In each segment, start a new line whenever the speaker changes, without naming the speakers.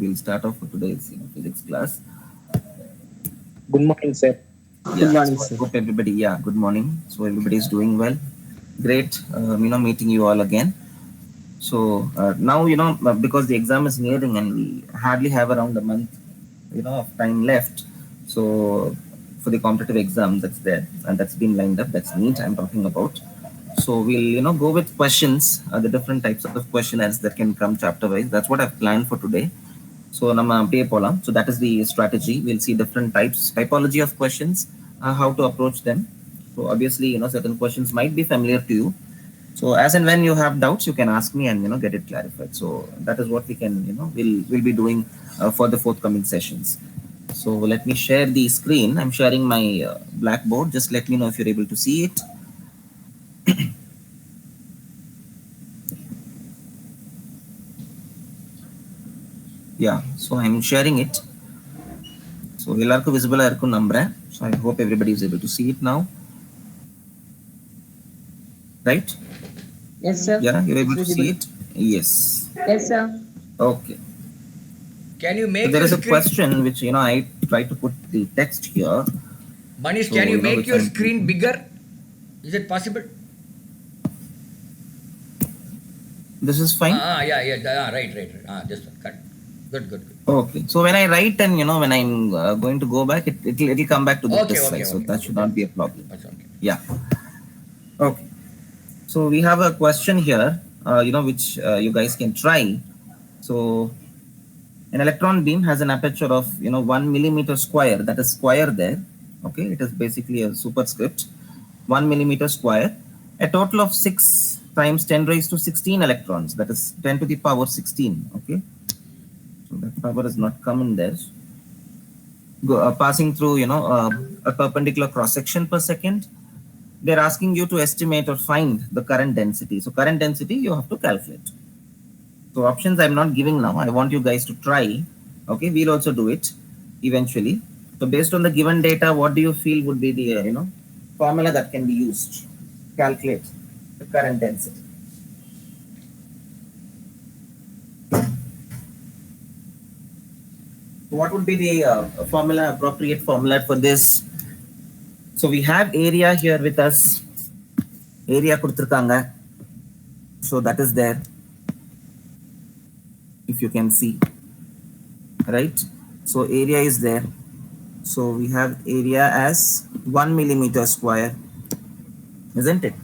we'll start off with today's physics class.
Good morning, sir.
Good
Yeah,
morning,
so I
sir.
hope everybody, yeah, good morning. So everybody is doing well. Great, meeting you all again. So now, because the exam is nearing and we hardly have around a month, of time left. So for the competitive exam that's there and that's been lined up, that's Neet I'm talking about. So we'll, go with questions, the different types of questionnaires that can come chapter wise. That's what I've planned for today. So nama pay polam. So that is the strategy. We'll see different typology of questions, how to approach them. So obviously, certain questions might be familiar to you. So as and when you have doubts, you can ask me and get it clarified. So that is what we can, we'll be doing for the forthcoming sessions. So let me share the screen. I'm sharing my blackboard. Just let me know if you're able to see it. Yeah, so I'm sharing it. So எல்லாருக்கும் visible இருக்கும் நம்புறேன். So I hope everybody is able to see it now. Right?
Yes, sir.
Yeah, you're able
It's
to see
visible.
it? Yes.
Yes, sir.
Okay.
Can you
So
make
there
your
is a
screen?
question which I try to put the text here.
Manish,
So,
can you make
which
your
I'm
screen
keeping.
bigger? Is it possible?
This is fine.
Right. This one. Cut. Good.
Okay. So when I write and when I'm going to go back, it'll come back to this side. So that should not be a problem.
That's okay.
Yeah. Okay. So we have a question here, which you guys can try. So an electron beam has an aperture of 1 millimeter square. That is square there. Okay, it is basically a superscript. 1 millimeter square. A total of 6 times 10 raised to 16 electrons. That is 10 to the power 16. Okay, so that power is not common there. Passing through a perpendicular cross section per second. They're asking you to estimate or find the current density. So current density you have to calculate. So options I'm not giving now. I want you guys to try. Okay, we'll also do it eventually. So based on the given data, what do you feel would be the formula that can be used to calculate the current density? What would be the appropriate formula for this? So we have area here with us. Area kuduthirukanga. So that is there. If you can see, right? So area is there. So we have area as 1 millimeter square, isn't it?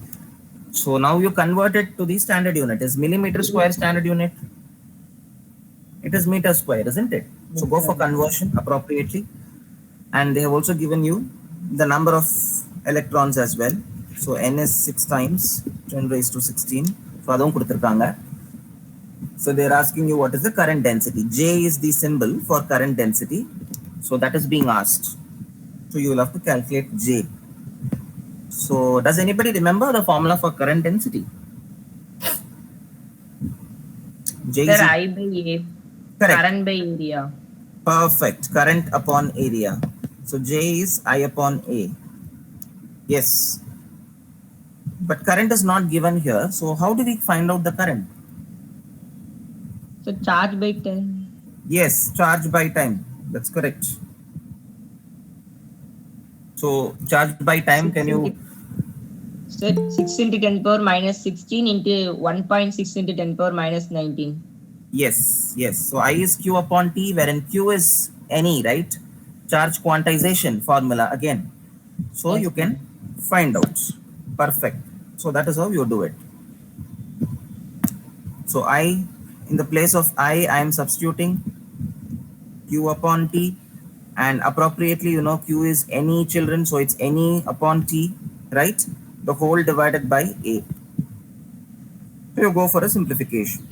So now you convert it to the standard unit. Is millimeter square standard unit? It is meter square, isn't it? So go for conversion appropriately. And they have also given you the number of electrons as well. So n is 6 times 10 raised to 16. So adum kuduthirukanga. So they're asking you what is the current density. J is the symbol for current density. So that is being asked. So you will have to calculate J. So does anybody remember the formula for current density? J
Sir,
is
I by A.
correct.
Current by area.
Perfect. Current upon area. So J is I upon A. Yes. But current is not given here. So how do we find out the current?
So charge by 10.
Yes, charge by time. That's correct. So charge by time, can you?
Sir, 6 into 10 power minus 16 into 1.6 into 10 power minus 19.
Yes. So I is Q upon T, wherein Q is any, right? Charge quantization formula again. So
Yes,
you can find out. Perfect. So that is how you do it. So I, in the place of I am substituting Q upon T, and appropriately, Q is any children, so it's any upon T, right? The whole divided by A. So you go for a simplification.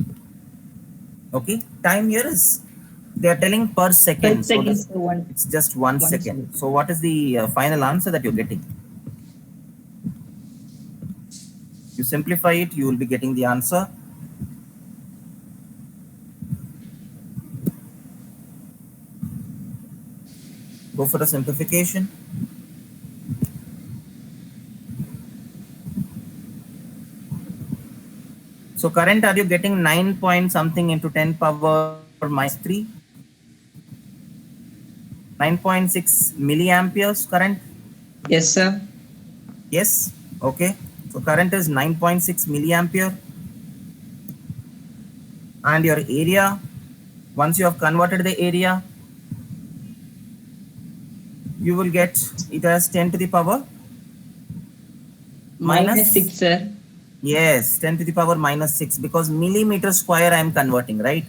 Okay, time here is, they are telling per second.
10 seconds
So
to one.
it's just 1 second. So what is the final answer that you're getting? You simplify it, you will be getting the answer. Go for a simplification. So current, are you getting 9 point something into 10 power minus 3? 9.6 milliamperes current.
Yes, sir.
Yes. Okay. So current is 9.6 milliampere, and your area, once you have converted the area, you will get it as 10 to the power
Minus
minus.
6, sir.
Yes, 10 to the power minus 6, because millimeter square I am converting, right?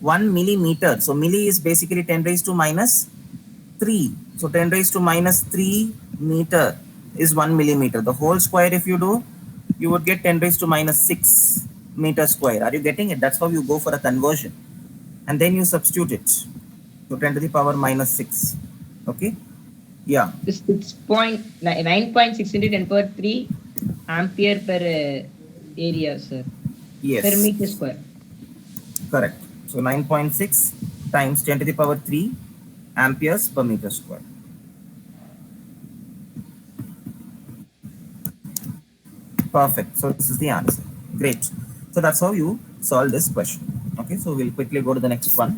1 millimeter. So milli is basically 10 raised to minus 3. So 10 raised to minus 3 meter is 1 millimeter. The whole square, if you do, you would get 10 raised to minus 6 meter square. Are you getting it? That's how you go for a conversion. And then you substitute it. So 10 to the power minus 6. Okay? Yeah.
9.6 into 10 power 3 ampere per area, sir. Per
Yes.
meter square.
Correct. So 9.6 times 10 to the power 3 amperes per meter square. Perfect. So this is the answer. Great. So that's how you solve this question. Okay, so we'll quickly go to the next one.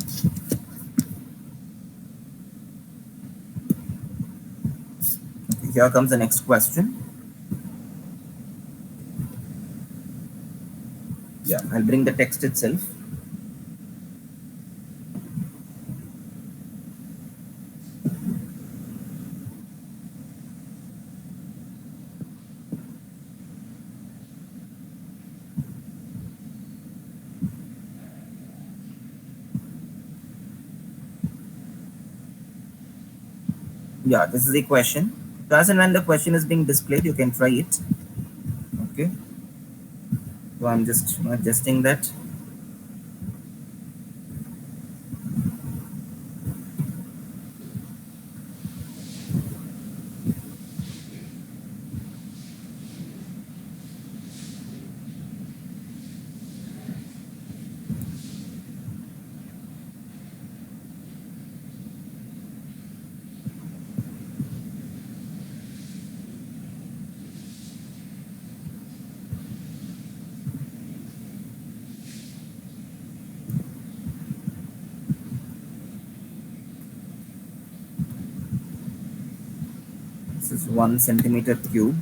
Okay, here comes the next question. Yeah, I'll bring the text itself. Yeah, this is the question. So as and when the question is being displayed, you can try it. Okay. So I'm just adjusting that. This is 1 centimeter cube,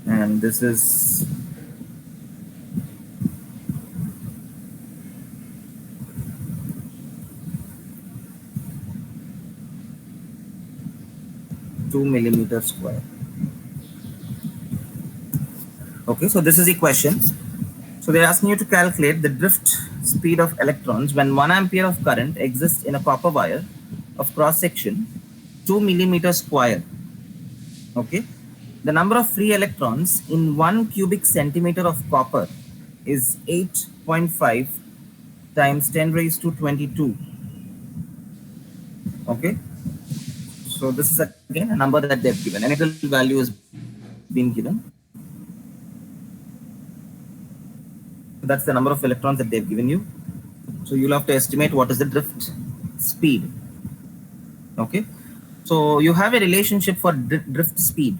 and this is 2 millimeter square. Okay, so this is the question. So they're asking you to calculate the drift speed of electrons when 1 ampere of current exists in a copper wire of cross section 2 millimeter square. Okay, the number of free electrons in 1 cubic centimeter of copper is 8.5 times 10 raised to 22. Okay, so this is again a number that they've given. An integral value is being given. So that's the number of electrons that they've given you. So you'll have to estimate what is the drift speed. Okay, so you have a relationship for drift speed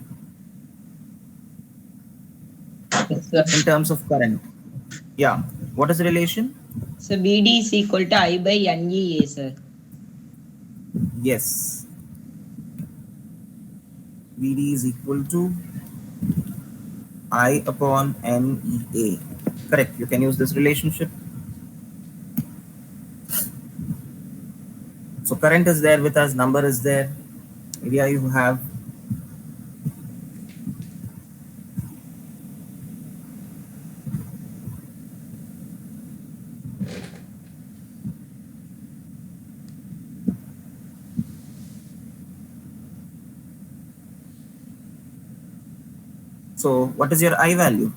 Yes, sir.
in terms of current. Yeah, what is the relation?
So BD is equal to I by NEA, sir.
Yes, Vd is equal to I upon NEA. Correct, you can use this relationship. So current is there with us, number is there, area you have. So what is your I value?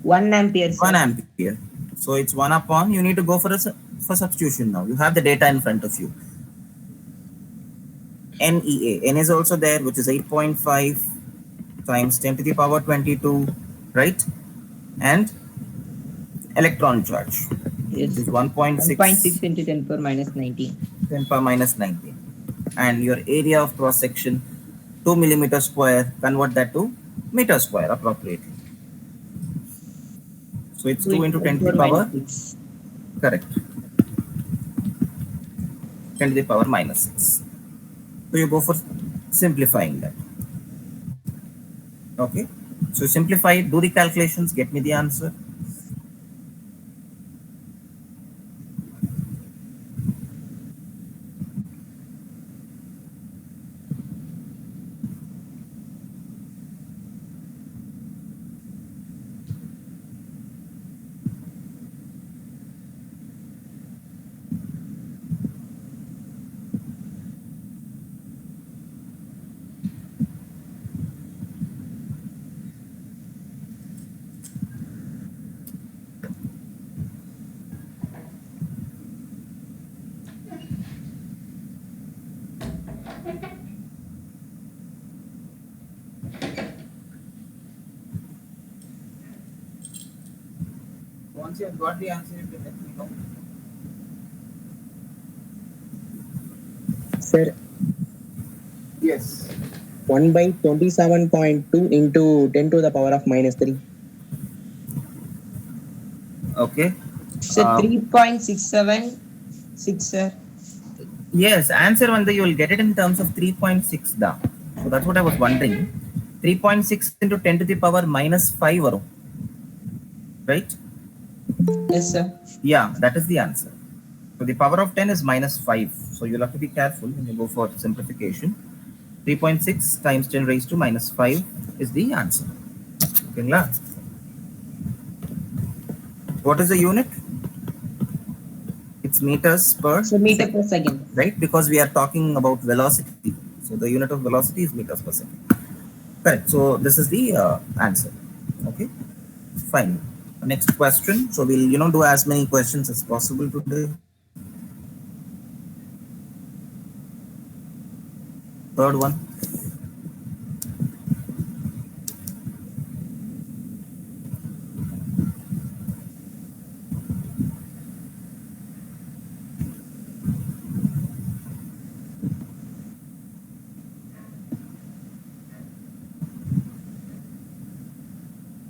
1 ampere, sir.
1 ampere. So it's 1 upon, you need to go for for substitution now. You have the data in front of you. NEA. N is also there, which is 8.5 times 10 to the power 22, right? And electron charge,
Yes.
which is 1.6
1.6 into 10 power minus 19.
10 power minus 19. And your area of cross section 2 millimeter square, convert that to meter square appropriately. So it's 2 into 10 to the power
6.
Correct. 10 to the power minus 6. So you go for simplifying that. Okay. So simplify, do the calculations, get me the answer. Once you have got the answer, you can let me know.
Sir,
Yes.
1 by 27.2 into 10 to the power of minus 3.
Okay.
Sir, 3.676, sir.
Yes, answer one day you will get it in terms of 3.6 da. So that's what I was wondering. 3.6 into 10 to the power minus 5 varum. Right?
Yes, sir.
Yeah, that is the answer. So the power of 10 is minus 5. So you'll have to be careful when you go for simplification. 3.6 times 10 raised to minus 5 is the answer. Okay, what is the unit? It's meters per
So meter
second,
per second.
right? Because we are talking about velocity. So the unit of velocity is meters per second. Correct. So this is the answer. Okay, fine. Next question. So we'll do as many questions as possible today. Third one.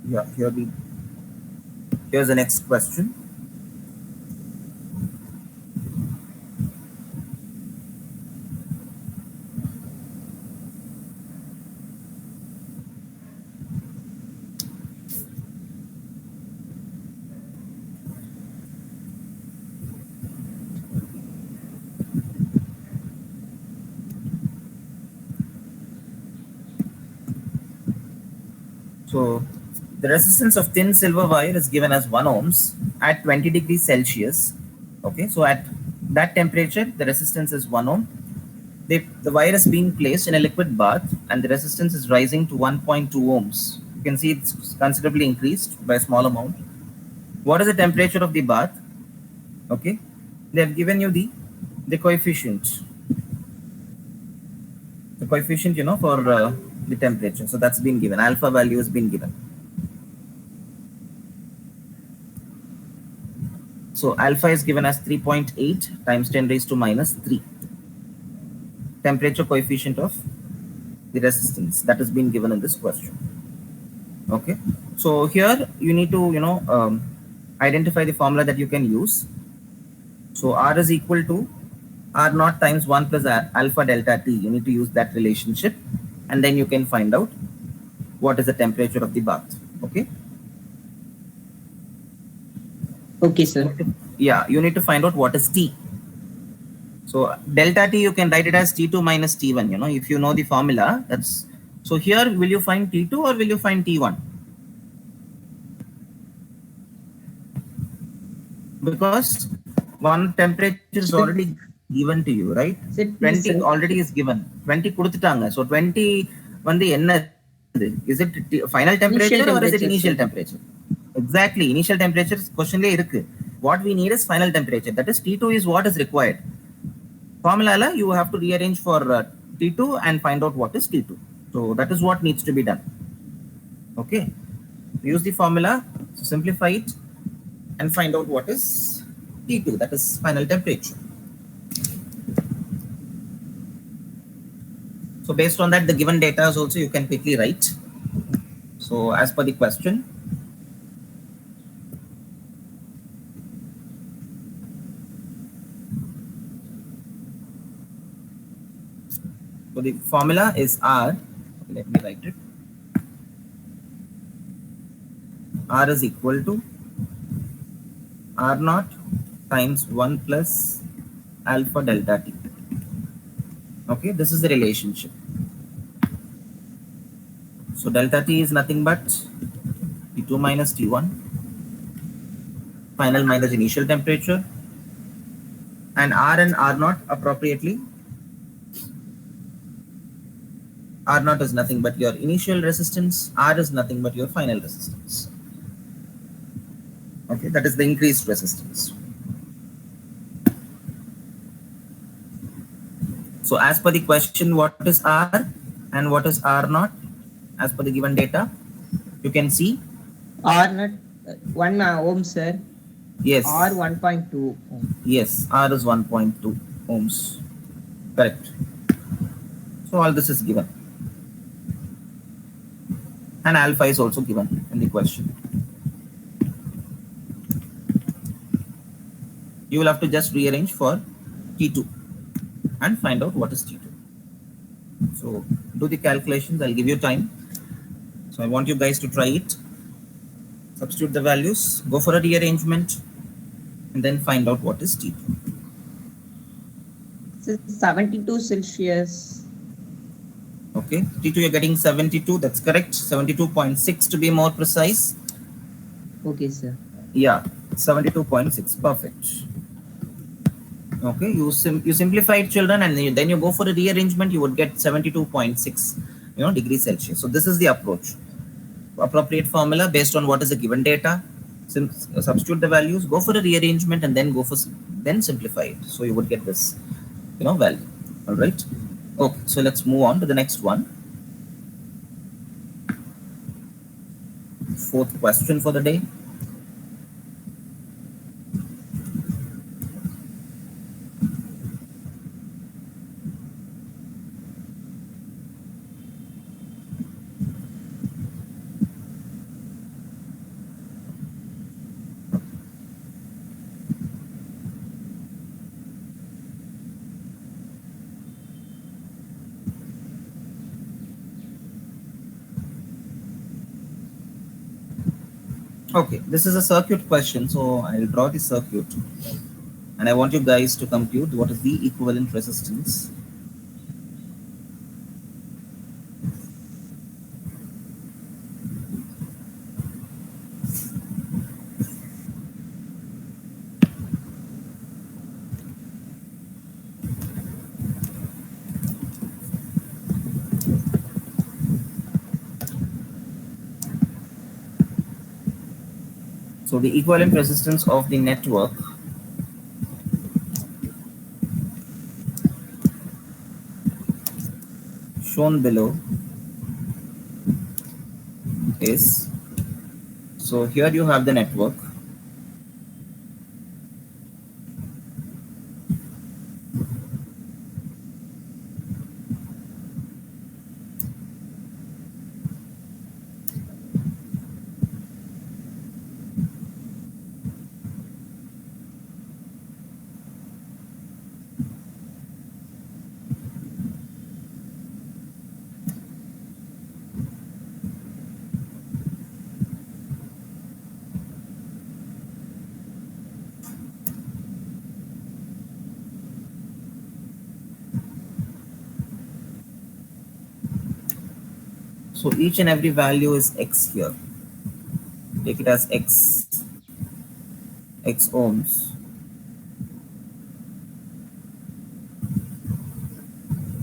Yeah, here's the next question. So the resistance of thin silver wire is given as 1 ohms at 20 degrees Celsius. Okay, so at that temperature, the resistance is 1 ohm. The wire is being placed in a liquid bath and the resistance is rising to 1.2 ohms. You can see it's considerably increased by a small amount. What is the temperature of the bath? Okay, they have given you the coefficient, for the temperature. So that's been given. Alpha value has been given. So alpha is given as 3.8 times 10 raised to minus 3. Temperature coefficient of the resistance that has been given in this question. Okay. So here you need to, identify the formula that you can use. So R is equal to R naught times 1 plus alpha delta T. You need to use that relationship and then you can find out what is the temperature of the bath. Okay.
Okay, sir.
Yeah, you need to find out what is T. So delta T, you can write it as T2 minus T1, if you know the formula. That's so here, will you find T2 or will you find T1? Because one temperature is already given to you, right?
Sir,
20
sir.
already is given. 20 கொடுத்துட்டாங்க. So 20 வந்து என்னது? Is it final temperature or is it initial temperature? Exactly, initial temperature question le irukku. What we need is final temperature. That is T2 is what is required. Formula la you have to rearrange for T2 and find out what is T2. So that is what needs to be done. Okay, use the formula, so simplify it and find out what is T2, that is final temperature. So based on that, the given data is also you can quickly write. So as per the question, So the formula is R. Okay, let me write it. R is equal to R naught times 1 plus alpha delta t. Okay, this is the relationship. So delta t is nothing but T2 minus T1, final minus initial temperature, and R and R naught appropriately. R naught is nothing but your initial resistance, R is nothing but your final resistance. Okay, that is the increased resistance. So as per the question, what is R and what is R naught as per the given data? You can see.
R not 1 ohm, sir.
Yes.
R 1.2 ohm.
Yes, R is 1.2 ohms. Correct. So all this is given. And alpha is also given in the question. You will have to just rearrange for T2 and find out what is T2. So do the calculations. I'll give you time. So I want you guys to try it. Substitute the values, go for a rearrangement, and then find out what is T2.
It's 72 Celsius.
Okay, T2 you're getting 72. That's correct. 72.6 to be more precise.
Okay, sir.
Yeah, 72.6. Perfect. Okay, you simplified, children, and then you go for a rearrangement. You would get 72.6, degrees Celsius. So this is the approach. Appropriate formula based on what is the given data. Substitute the values, go for a rearrangement, and then then simplify it. So you would get this, value. All right. Okay. So let's move on to the next one. Fourth question for the day. Okay, this is a circuit question, so I'll draw the circuit, and I want you guys to compute what is the equivalent resistance. So the equivalent resistance of the network shown below is, so here you have the network. So each and every value is X here. Take it as X ohms.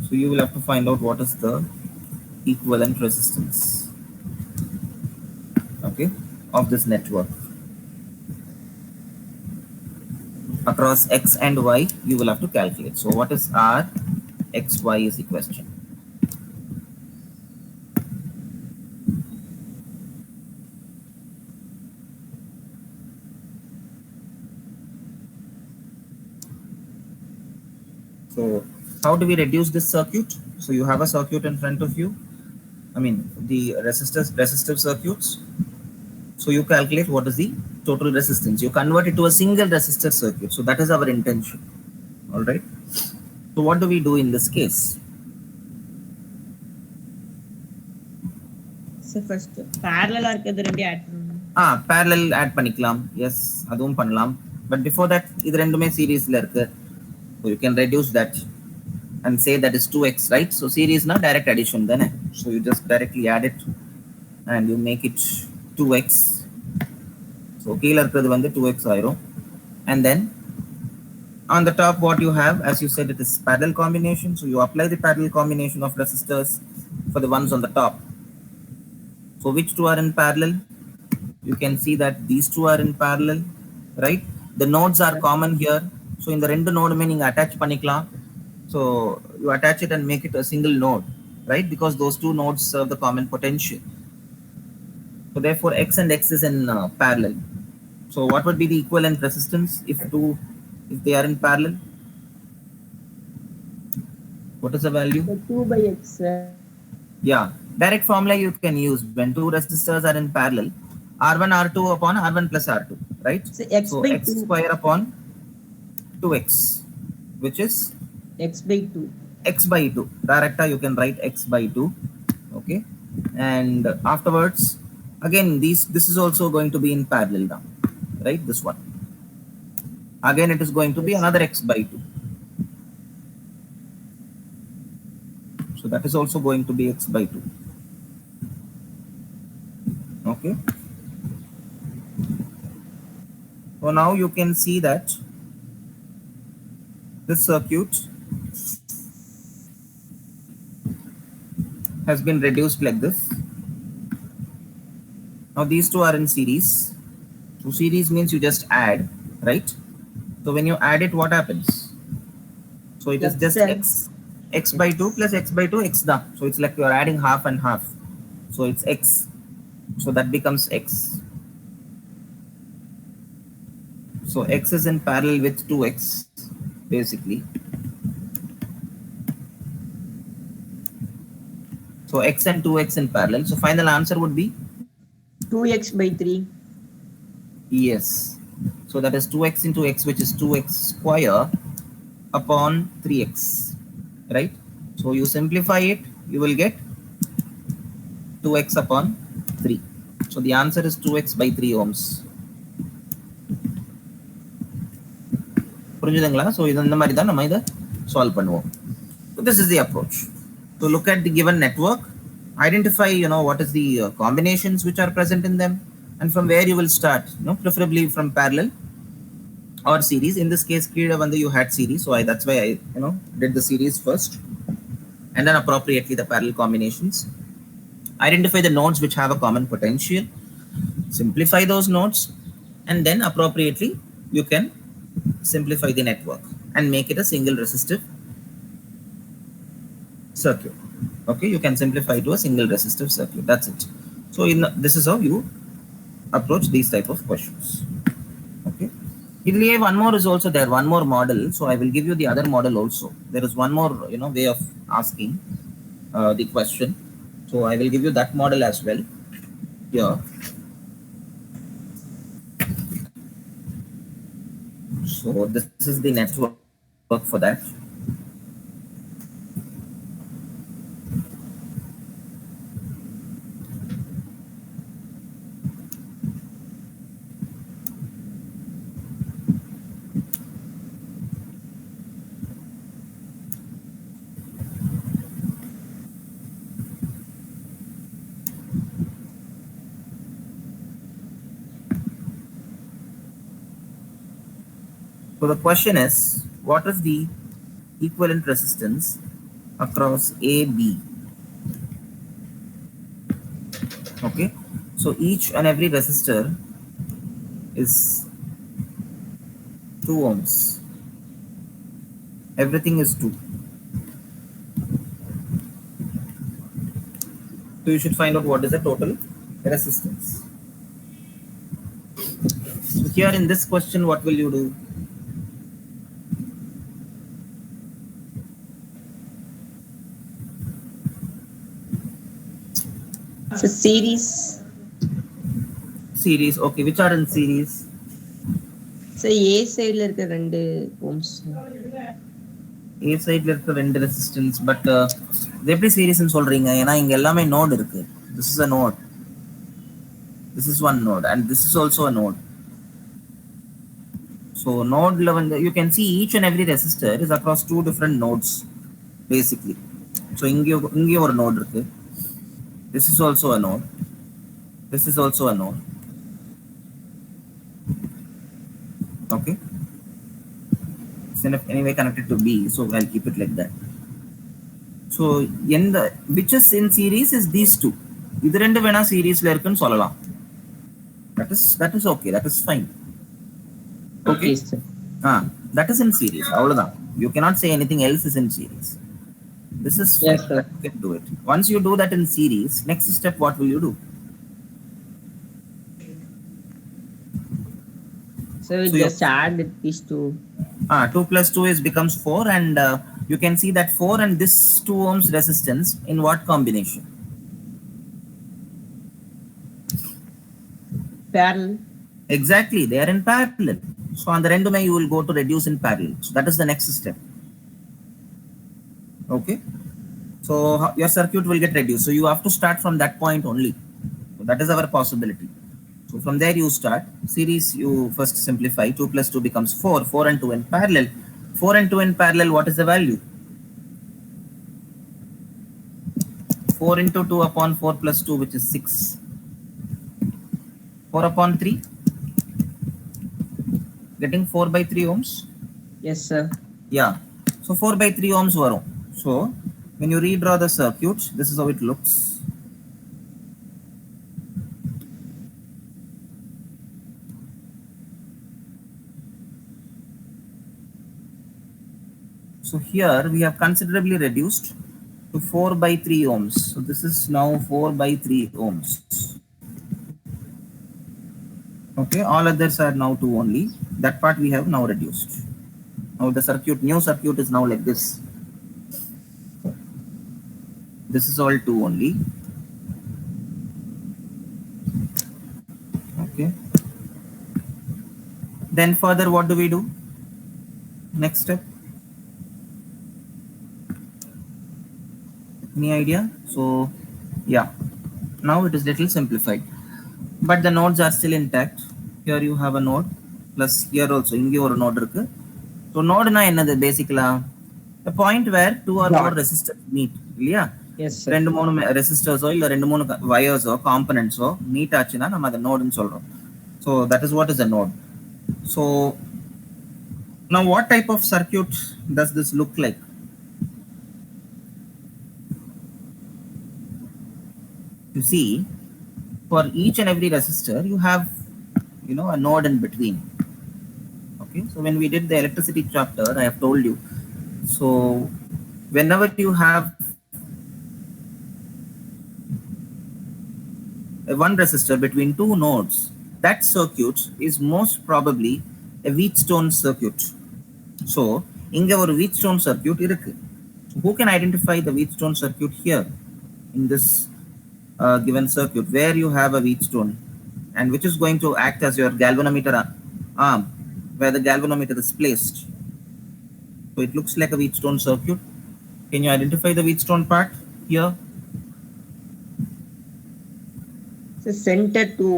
So you will have to find out what is the equivalent resistance, okay, of this network. Across X and Y, you will have to calculate. So what is R? XY is the question. So how do we reduce this circuit? So you have a circuit in front of you. I mean the resistive circuits. So you calculate what is the total resistance. You convert it to a single resistor circuit. So that is our intention. All right. So what do we do in this case?
Sir first parallel-ஆ இருக்கிறது ரெண்டையும் add பண்ணணும்.
parallel add பண்ணிக்கலாம். S, அதுவும் பண்ணலாம். But before that இது ரெண்டுமே சீரீஸ்ல இருக்கு. So you can reduce that and say that is 2x, right? So series na direct addition then. So you just directly add it and you make it 2x. So கீழ இருக்கிறது வந்து 2x ஆயிரும். And then on the top what you have, as you said, it is parallel combination. So you apply the parallel combination of resistors for the ones on the top. So which two are in parallel? You can see that these two are in parallel, right? The nodes are common here. So in the rendu node meaning attach panikla. So you attach it and make it a single node, right? Because those two nodes serve the common potential. So therefore x and x is in parallel. So what would be the equivalent resistance if they are in parallel? What is the value?
So 2 by x.
Yeah, direct formula you can use when two resistors are in parallel. R1 R2 upon R1 plus R2, right?
So x by
x
2.
square upon 2x, which is
X by 2.
x by 2. Directa you can write x by 2. Okay, and afterwards again this is also going to be in parallel now, right? This one again it is going to be another x by 2. So that is also going to be x by 2. Okay, so now you can see that this circuit has been reduced like this. Now these two are in series. So series means you just add, right? So when you add it, what happens? So it is just x by 2 plus x by 2 x down. So it's like you are adding half and half. So it's x. So that becomes x. So x is in parallel with 2x basically. So x and 2x in parallel. So final answer would be
2x by 3.
yes. So that is 2x into x, which is 2x square upon 3x, right? So you simplify it, you will get 2x upon 3. So the answer is 2x by 3 ohms. புரிஞ்சுதுங்களா? So இது இந்த மாதிரி தான் நம்ம இதை solve பண்ணுவோம். So this is the approach. So look at the given network, identify what is the combinations which are present in them, and from where you will start, preferably from parallel or series. In this case kida vandu you had series, so that's why I did the series first, and then appropriately the parallel combinations. Identify the nodes which have a common potential, simplify those nodes, and then appropriately you can simplify the network and make it a single resistive circuit. Okay, you can simplify to a single resistive circuit. That's it. So this is how you approach these type of questions. Okay, one more is also there, one more model. So I will give you the other model also. There is one more way of asking the question. So I will give you that model as well here. So this is the network for that. So the question is, what is the equivalent resistance across A, B? Okay, so each and every resistor is 2 ohms. Everything is 2. So you should find out what is the total resistance. So here in this question, what will you do?
So series.
Series, okay. Which are in series?
So A side la irukka 2 ohms.
A side la irukka 2 resistance, but இது எப்படி சீரிஸ்னு சொல்றீங்க? ஏன்னா இங்க எல்லாமே note இருக்கு. This is a node. This is one node, and this is also a node. So node 11, you can see each and every resistor is across two different nodes, basically. So inge or node irukku. This is also a node. This is also a node. Okay. It's anyway connected to B, so I'll keep it like that. So in the which is in series is these two. இது ரெண்டு வேணா சீரிஸ்ல இருக்குன்னு சொல்லலாம். That is okay. That is fine. Okay.
Okay, sir.
That is in series. அவ்வளவுதான். You cannot say anything else is in series. This is
Yes,
fine.
sir.
You can do it. Once you do that in series, next step what will you do?
So we
So you-
just add these two.
2 plus 2 is becomes 4, and you can see that 4 and this 2 ohms resistance in what combination?
Parallel.
Exactly, they are in parallel. So on the rendume you will go to reduce in parallel. So that is the next step. Okay. So your circuit will get reduced. So you have to start from that point only. So that is our possibility. So from there you start. Series you first simplify. 2 plus 2 becomes 4. 4 and 2 in parallel. 4 and 2 in parallel, what is the value? 4 into 2 upon 4 plus 2, which is 6. 4 upon 3. Getting 4 by 3 ohms.
Yes, sir.
Yeah. So 4 by 3 ohms varum. So when you redraw the circuit, this is how it looks. So here we have considerably reduced to 4 by 3 ohms. So this is now 4 by 3 ohms. Okay, all others are now 2 only. That part we have now reduced. Now the circuit, new circuit is now like this. This is all 2 only. Okay. Then further what do we do? Next step. Any idea? So yeah, now it is little simplified, but the nodes are still intact. Here you have a node, plus here also inge or node irukku. So node na enadhu basically the point where two or more resistors meet இல்லையா?
Yes, sir.
ரெண்டு மூணு ரெசிஸ்டர்ஸோ இல்ல ரெண்டு மூணு வயர்ஸோ காம்பனன்ட்ஸோ meet ஆச்சுன்னா நம்ம அதை நோடுன்னு சொல்றோம். So that is what is a node. So now what type of circuit does this look like? You see, for each and every resistor you have a node in between. Okay, so when we did the electricity chapter, I have told you, so whenever you have one resistor between two nodes, that circuit is most probably a Wheatstone circuit. So inga or Wheatstone circuit irukku. So who can identify the Wheatstone circuit here in this given circuit where you have a Wheatstone, and which is going to act as your galvanometer arm where the galvanometer is placed? So it looks like a Wheatstone circuit. Can you identify the Wheatstone part here?
So center to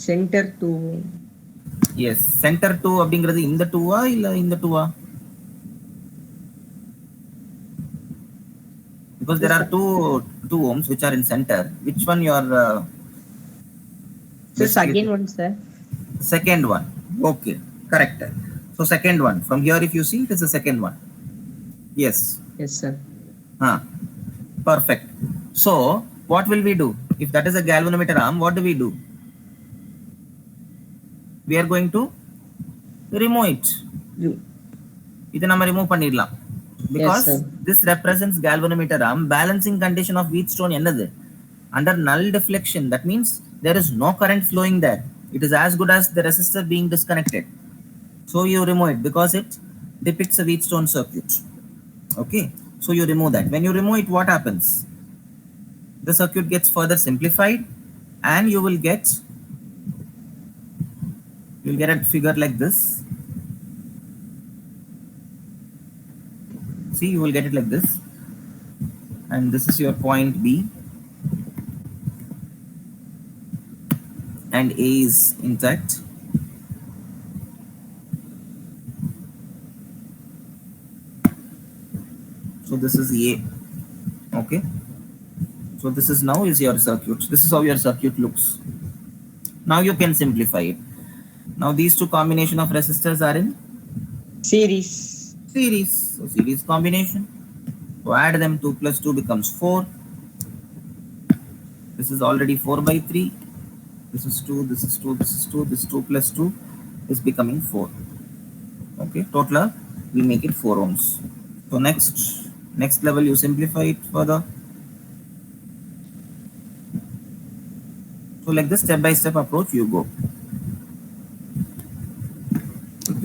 center to
Yes, center 2 அப்படிங்கிறது இந்த 2 இல்ல இந்த 2 because there are two ohms which are in center. Which one you are
so second one, sir.
second one? Okay, correct. So second one from here, if you see, it is the second one. Yes.
Yes, sir.
Perfect. So what will we do if that is a galvanometer arm? What do we do? We are going to remove it. இதை நம்ம remove பண்ணிடலாம் because this represents galvanometer arm. Balancing condition of Wheatstone என்னது? Under null deflection. That means there is no current flowing there. It is as good as the resistor being disconnected. So you remove it because it depicts a Wheatstone circuit. Okay, so you remove that. When you remove it, what happens? The circuit gets further simplified, and you will get a figure like this. See, you will get it like this, and this is your point B, and A is intact. So this is A. Okay. So this is now is your circuit. This is how your circuit looks. Now you can simplify it. Now these two combination of resistors are in
Series.
series. So series combination. So add them, 2 plus 2 becomes 4. This is already 4 by 3. This is 2, this is 2, this is 2, this 2 plus 2 is becoming 4. Okay, total we make it 4 ohms. So next level you simplify it further. So like this step by step approach you go.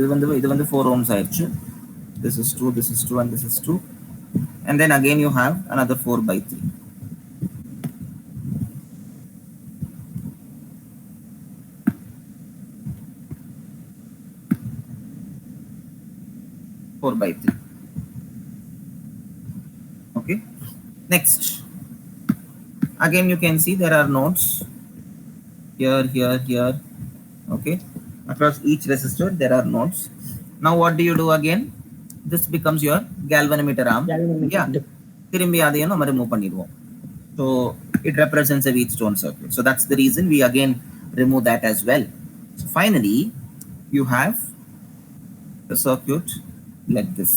இது வந்து 4 ohms ஆயிடுச்சு. This is 2, this is 2, and this is 2. And then again you have another 4 by 3. 4 by 3. Okay. Next. Again you can see there are nodes here, here, here. Okay. Across each resistor there are nodes. Now what do you do again? This becomes your galvanometer arm. Yeah. திரும்பி அதையும் நம்ம remove பண்ணிடுவோம். So it represents a Wheatstone circuit. So that's the reason we again remove that as well. So finally you have the circuit like this.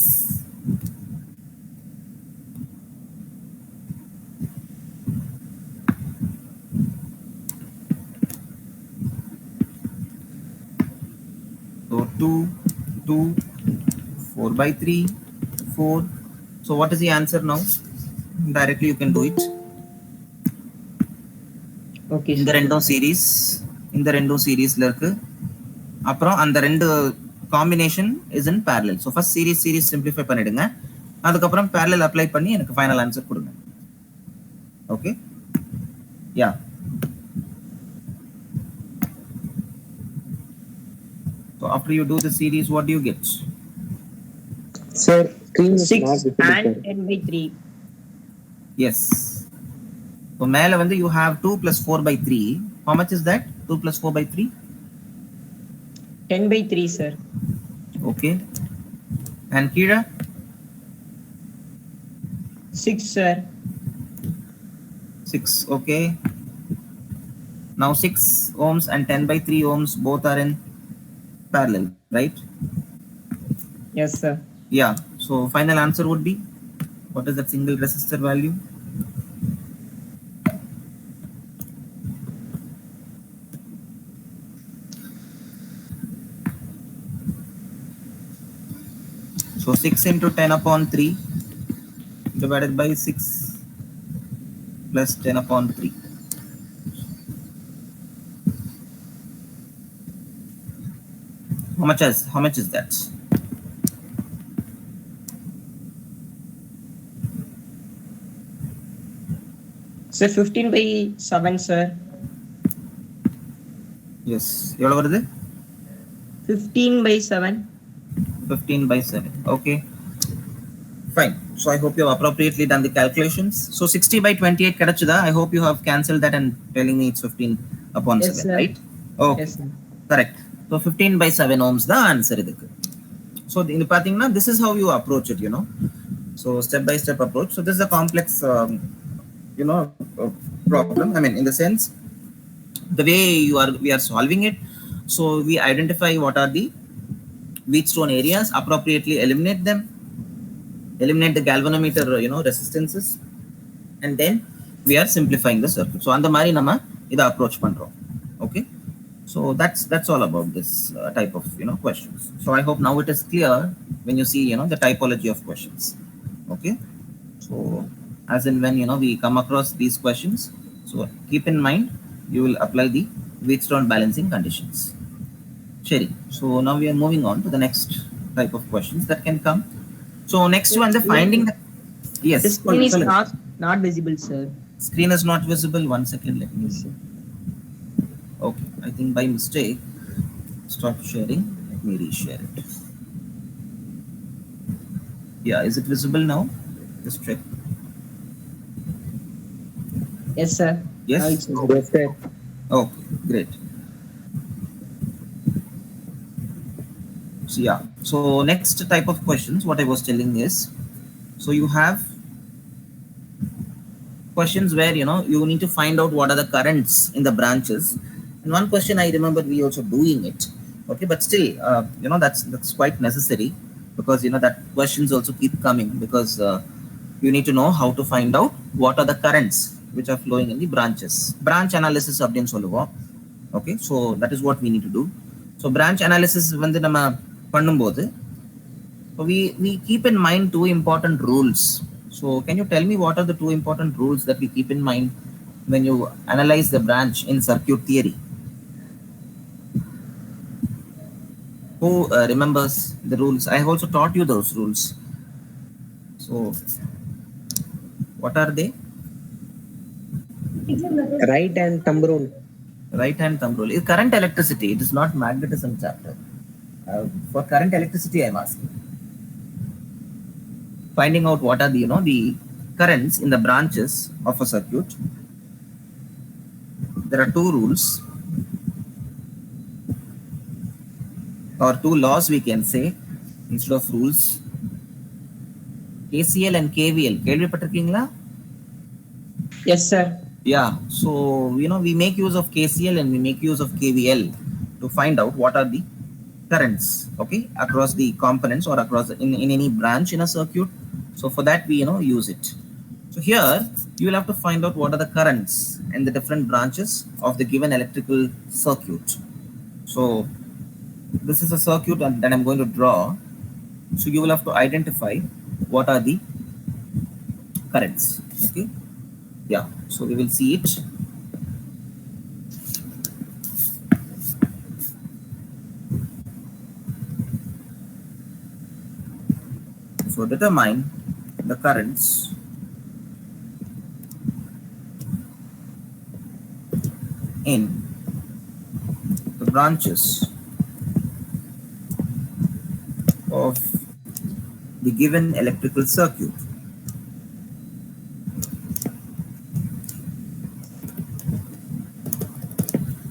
So 2, 2, 4 by 3, 4. So what is the answer now? Directly you can do it.
Okay.
இந்த ரெண்டும் series, இந்த ரெண்டும் சீரிஸ்ல இருக்கு. அப்புறம் அந்த ரெண்டு combination is in parallel. So first series simplify பண்ணிடுங்க. அதுக்கப்புறம் parallel அப்ளை பண்ணி எனக்கு ஃபைனல் ஆன்சர் கொடுங்க. Okay, yeah. So after you do the series, what do you get?
Sir, screen is
6
not visible,
and
sir.
10 by 3.
Yes. So மேல வந்து you have 2 plus 4 by 3. How much is that? 2 plus 4 by 3?
10 by 3, sir.
Okay. And கீழே
6, sir.
6. Okay. Now 6 ohms and 10 by 3 ohms both are in parallel, right?
Yes, sir.
Yeah. So final answer would be, what is that single resistor value? So 6 into 10 upon 3 divided by 6 plus 10 upon 3. How much is that?
Sir, 15 by 7, sir.
Yes. எவ்வளவு வருது?
15 by 7.
15 by 7. Okay. Fine. So I hope you have appropriately done the calculations. So 60 by 28 kadachida. I hope you have cancelled that and telling me it's 15 upon
Yes,
7,
sir.
right? Okay.
Yes, sir.
Correct. So 15 by 7 ohms the answer idukku. So in pathina, this is how you approach it, you know. So step by step approach. So this is a complex you know problem. I mean, in the sense, the way we are solving it. So we identify what are the Wheatstone areas, appropriately eliminate them, eliminate the galvanometer resistances, and then we are simplifying the circuit. So அந்த மாதிரி நம்ம இதை approach பண்றோம். Okay, so that's all about this type of questions. So I hope now it is clear when you see the typology of questions. Okay, so as and when we come across these questions, so keep in mind you will apply the Wheatstone balancing conditions. Sherry. So now we are moving on to the next type of questions that can come. So next one, the finding the, yes,
The screen is not visible, sir.
screen is not visible. 1 second, let me see. Okay, I think by mistake stop sharing. Let me reshare it. Yeah, is it visible now? Just check.
Yes, sir. Now
Yes?
it's okay.
Yes, sir.
Okay, great. So yeah. So next type of questions, what I was telling is, so you have questions where you need to find out what are the currents in the branches. And one question I remember we also doing it. Okay, but still, that's quite necessary, because that questions also keep coming, because you need to know how to find out what are the currents which are flowing in the branches. Branch analysis அப்படின்னு சொல்லுவோம். Okay, so that is what we need to do. So branch analysis வந்து நம்ம பண்ணும்போது, so we keep in mind two important rules. So can you tell me what are the two important rules that we keep in mind when you analyze the branch in circuit theory? Who remembers the rules? I have also taught you those rules. So what are they?
Right and thumb rule.
Right hand thumb rule. It's current electricity. It is not magnetism chapter. For current electricity, I'm asking. Finding out what are the currents in the branches of a circuit. There are two rules, or two laws we can say, instead of rules. KCL and KVL. கேள்விப்பட்டிருக்கீங்களா?
Yes, sir.
Yeah. So we make use of KCL and we make use of KVL to find out what are the currents, okay, across the components or across in any branch in a circuit. So for that we use it. So here you will have to find out what are the currents in the different branches of the given electrical circuit. So this is a circuit that I'm going to draw. So you will have to identify what are the currents. Okay. Yeah. So we will see it. So determine the currents in the branches of the given electrical circuit.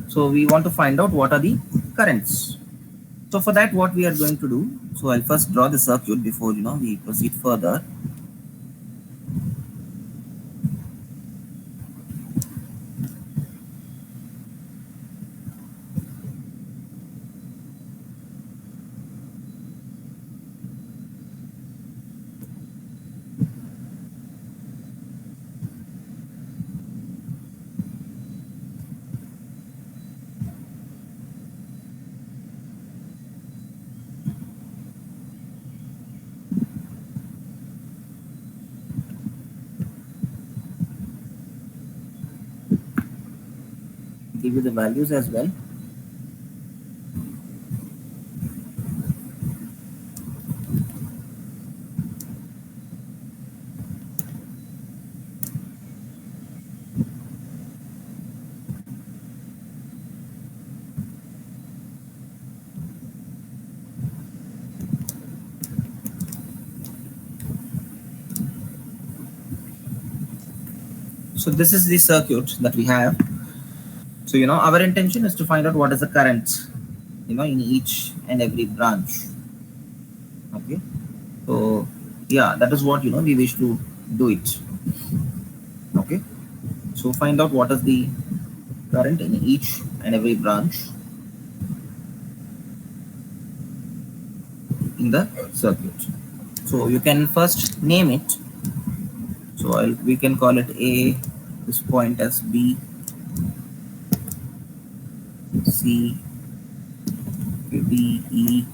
So we want to find out what are the currents. So for that, what we are going to do, so I'll first draw the circuit before we proceed further. Give you the values as well. So this is the circuit that we have. So our intention is to find out what is the current in each and every branch. Okay. So yeah, that is what we wish to do it. Okay. So find out what is the current in each and every branch in the circuit. So you can first name it. So we can call it A, this point as B, C, D, E,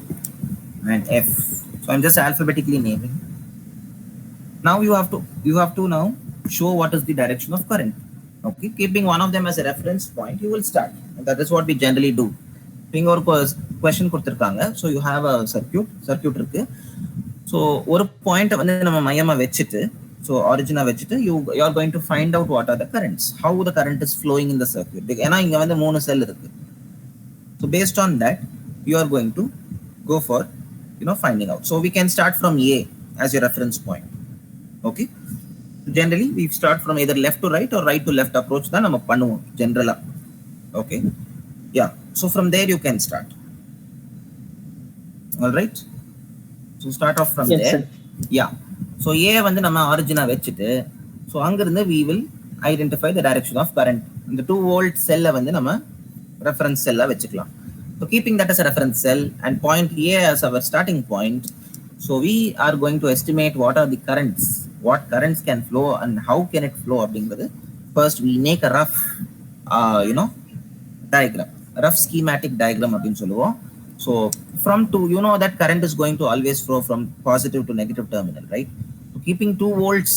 and F. So I'm just alphabetically naming. Now you have to now show what is the direction of current. Okay, keeping one of them as a reference point, you will start. And that is what we generally do. இங்க ஒரு question கொடுத்திருக்காங்க. So you have a circuit இருக்கு. So ஒரு point வந்து நம்ம மையமா வச்சிட்டு, so origin வச்சிட்டு you are going to find out what are the currents, how the current is flowing in the circuit. ஏன்னா இங்க வந்து மூணு செல் இருக்கு. So based on that you are going to go for finding out. So we can start from A as your reference point. Okay. Generally we start from either left to right or right to left approach தான் நம்ம பண்ணுவோம் generally. Okay, yeah, so from there you can start. All right, so start off from
Yes,
there.
sir.
Yeah, so a வந்து நம்ம origin வெச்சிட்டு so அங்க இருந்து we will identify the direction of current. இந்த 2 volt cell வந்து நம்ம reference cell வெச்சுக்கலாம். So keeping that as a reference cell and point A as our starting point, so we are going to estimate what are the currents, what currents can flow and how can it flow அப்படிங்கிறது. First we make a rough diagram, rough schematic diagram அப்படின்னு சொல்லுவோம். So from to, you know that current is going to always flow from positive to negative terminal, right? So keeping 2 volts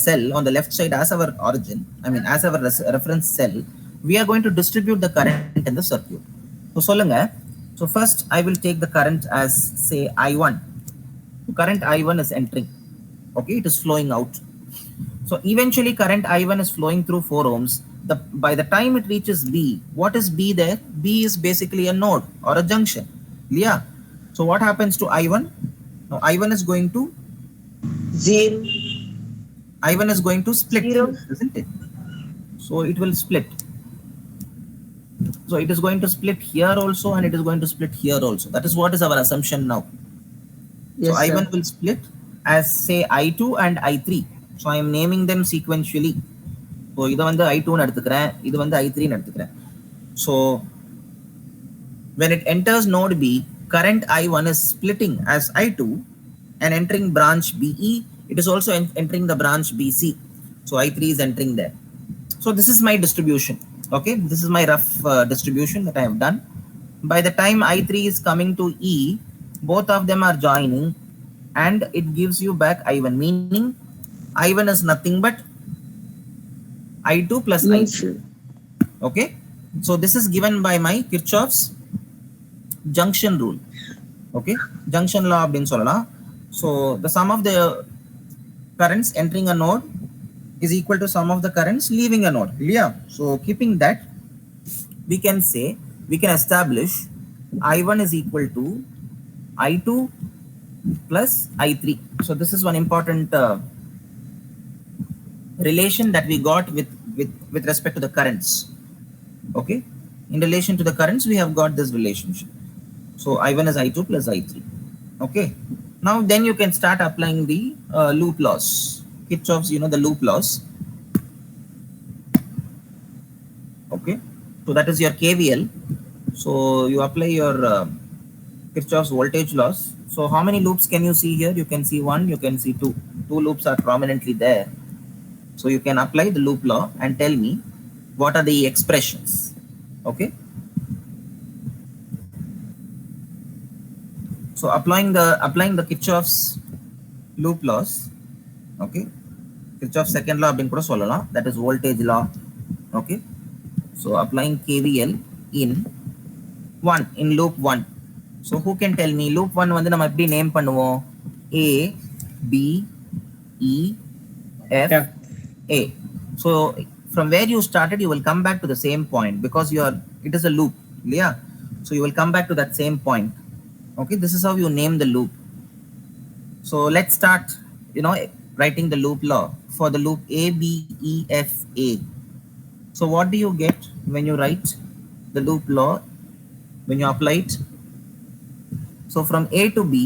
cell on the left side as our origin, I mean as our reference cell, we are going to distribute the current in the circuit. So சொல்லுங்க, so first I will take the current as say I1. Current I1 is entering, okay, it is flowing out. So eventually current I1 is flowing through 4 ohms. By the time it reaches B, what is B there? B is basically a node or a junction. Yeah. So what happens to I1? Now I1 is going to
0.
I1 is going to split,
0.
isn't it? So it will split. So it is going to split here also and it is going to split here also. That is what is our assumption now.
Yes,
So I1
sir.
will split as say I2 and I3. So I am naming them sequentially. So இது வந்து I2 னு எடுத்துக்கிறேன், இது வந்து I3 னு எடுத்துக்கிறேன். So when it enters node B, current I1 is splitting as I2 and entering branch BE. It is also entering the branch BC. So I3 is entering there. So this is my distribution. Okay, this is my rough distribution that I have done. By the time I3 is coming to E, both of them are joining and it gives you back I1, meaning I1 is nothing but I2 plus
Yes,
I3. Okay, so this is given by my Kirchhoff's junction rule. Okay, junction law அப்படின்னு சொல்லலாம். So the sum of the currents entering a node is equal to sum of the currents leaving a node. Yeah, so keeping that, we can say, we can establish I1 is equal to I2 plus I3. So this is one important relation that we got with respect to the currents. Okay, in relation to the currents we have got this relationship. So I1 is I2 plus I3. Okay, now then you can start applying the loop laws, Kirchhoff's, the loop laws. Okay, so that is your KVL. So you apply your Kirchhoff's voltage laws. So how many loops can you see here? You can see 1, you can see 2. 2 loops are prominently there. So you can apply the loop law and tell me what are the expressions. Okay, so applying the Kirchhoff's loop laws. Okay, Kirchhoff's second law அப்படின்னு கூட சொல்லலாம், that is voltage law. Okay, so applying KVL in loop 1. So who can tell me loop 1 வந்து நம்ம எப்படி name பண்ணுவோம்? A B E F
Yeah.
A. So from where you started you will come back to the same point because it is a loop. Yeah, so you will come back to that same point. Okay, this is how you name the loop. So let's start writing the loop law for the loop A B E F A. So what do you get when you write the loop law, when you apply it? So from A to B,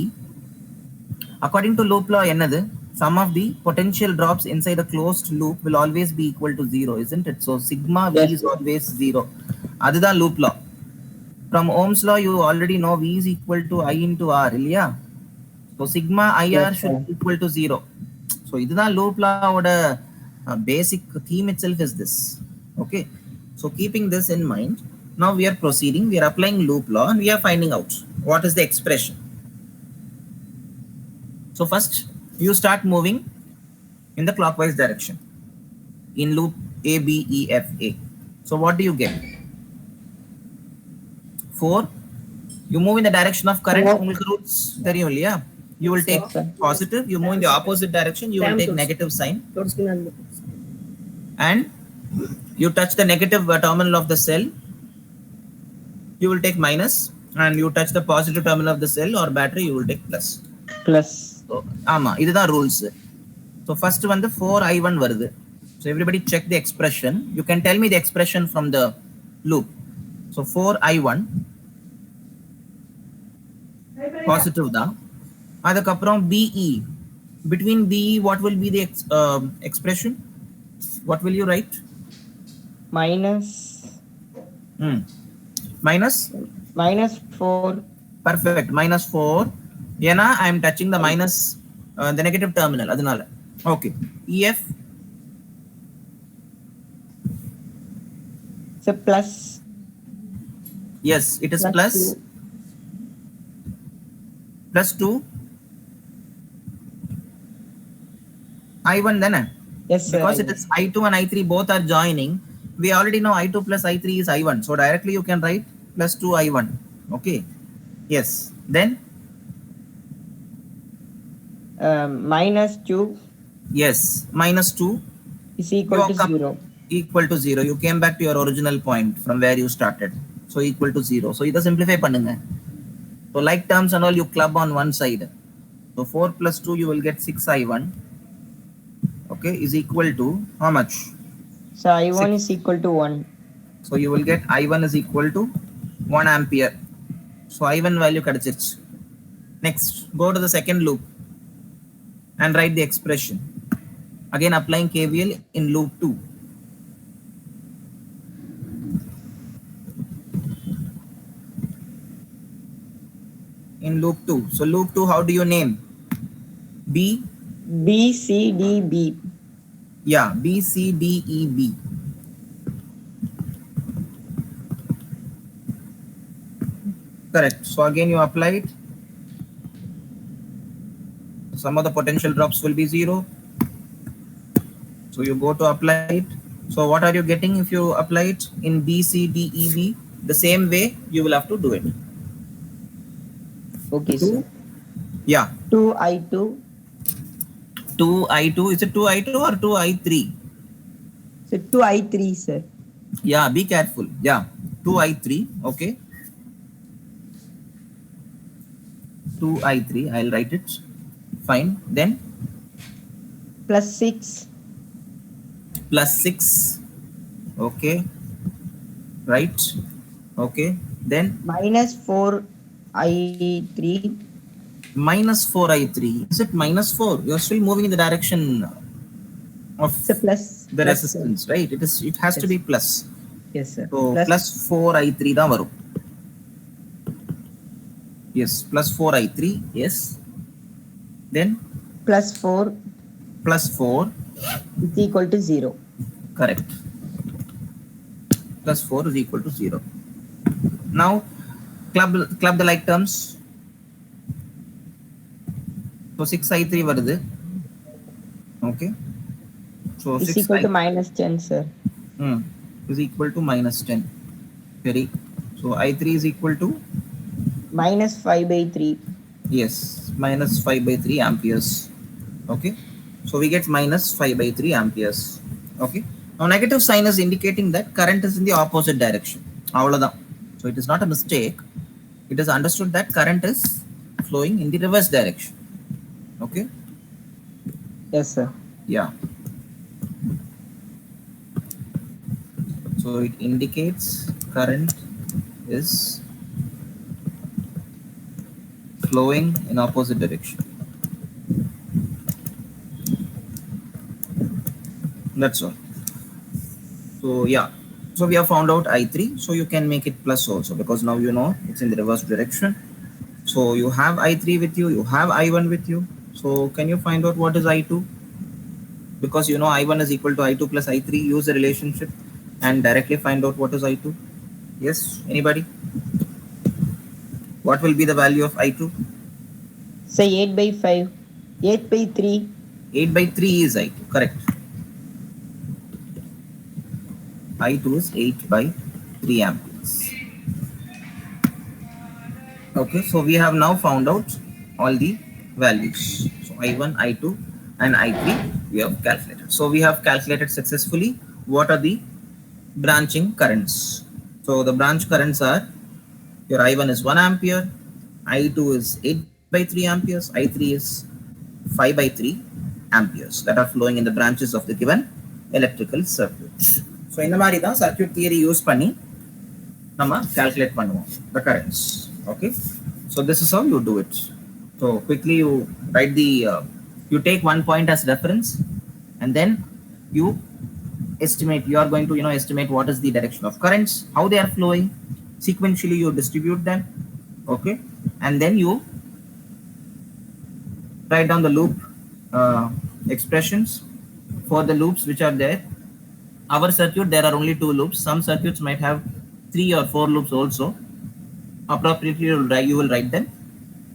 according to loop law என்னது, sum of the potential drops inside a closed loop will always be equal to 0, isn't it? So sigma V
Yes.
is always 0. அதுதான் loop law. From Ohm's law you already know V is equal to I into R, இல்லையா? So sigma IR
Yes,
should be equal to 0. So இதுதான் loop law ஓட basic theme itself is this. Okay, so keeping this in mind, now we are proceeding, we are applying loop law and we are finding out what is the expression. So first you start moving in the clockwise direction in loop A B E F A. So what do you get? 4. You move in the direction of current. உங்களுக்கு roots தெரியும் இல்லையா? You will take positive, you move in the opposite direction, you will take negative sign, and you touch the negative terminal of the cell, you will take minus, and you touch the positive terminal of the cell or battery, you will take plus.
Plus.
So ஆமா, இதுதான் rules. So first one the 4I1 வருது. So everybody check the expression. You can tell me the expression from the loop. So 4I1 positive தான். அதுக்கப்புறம் BE. Between BE, what will be the expression? What will you write?
minus
Minus?
minus 4.
Perfect. Minus 4. ஏன்னா I am touching the minus, the negative terminal. அதனால. Okay. EF?
So plus.
Yes, it is plus. Plus 2. I1 then.
Yes, sir.
Because it is I2 and I3 both are joining. We already know I2 plus I3 is I1. So directly you can write plus 2 I1. Okay. Yes. Then?
Minus 2.
Yes. Minus 2.
Is equal to 0.
Equal to 0. You came back to your original point from where you started. So equal to 0. So either simplify பண்ணுங்க. So like terms and all you club on one side. So 4 plus 2 you will get 6I1. Okay, is equal to how much?
So I1 is equal to 1.
So you will get I1 is equal to 1 ampere. So I1 value kadichirchu. Next, go to the second loop and write the expression. Again applying KVL in loop 2. In loop 2. So loop 2, how do you name? B?
B, C, D, B.
Yeah, B, C, D, E, B. Correct. So again you apply it. Some of the potential drops will be 0. So you go to apply it. So what are you getting if you apply it in B, C, D, E, B? The same way you will have to do it.
Okay, sir.
Yeah.
2I2.
2I2. Is it 2I2 or 2I3?
So 2I3, sir.
Yeah, be careful. Yeah, 2I3. Okay. 2I3. I'll write it. Fine. Then?
Plus 6.
Plus 6. Okay. Right. Okay. Then?
Minus 4I3.
Minus 4I3. Is it minus 4? You're still moving in the direction of
So plus
the
plus,
resistance,
sir.
right? It has to be plus.
Yes, sir.
So plus 4I3 தான் வரும். Yes, plus 4I3. Yes. Then?
Plus 4.
Plus 4.
Is equal to 0.
Correct. Plus 4 is equal to 0. Now, club the like terms. So 6I3 வருது. Okay. So
Is
6
equal to minus 10, sir.
Is equal to minus 10. Very. So I3 is equal to?
Minus 5 by 3.
Yes, minus 5 by 3 amperes. Okay. So we get minus 5 by 3 amperes. Okay. Now negative sign is indicating that current is in the opposite direction. அவ்வளவுதான். So it is not a mistake. It is understood that current is flowing in the reverse direction. Okay.
Yes, sir.
Yeah. So it indicates current is flowing in opposite direction. That's all. So yeah. So we have found out I3. So you can make it plus also because now you know it's in the reverse direction. So you have I3 with you. You have I1 with you. So can you find out what is I2? Because you know I1 is equal to I2 plus I3. Use the relationship and directly find out what is I2. Yes, anybody? What will be the value of I2?
Say 8 by 5. 8 by 3.
8 by 3 is I2. Correct. I2 is 8 by 3 amperes. Okay, so we have now found out all the values. So I1, I2 and I3 we have calculated. So we have calculated successfully what are the branching currents. So the branch currents are your I1 is 1 ampere, I2 is 8 by 3 amperes, I3 is 5 by 3 amperes that are flowing in the branches of the given electrical circuit. So இந்த மாதிரி தான் circuit theory use பண்ணி நம்ம calculate பண்ணுவோம் the currents. Okay, so this is how you do it. So quickly you write the you take one point as reference, and then you estimate, you are going to estimate what is the direction of currents, how they are flowing. Sequentially you distribute them. Okay, and then you write down the loop expressions for the loops which are there. Our circuit, there are only 2 loops. Some circuits might have 3 or 4 loops also. Appropriately you will write them,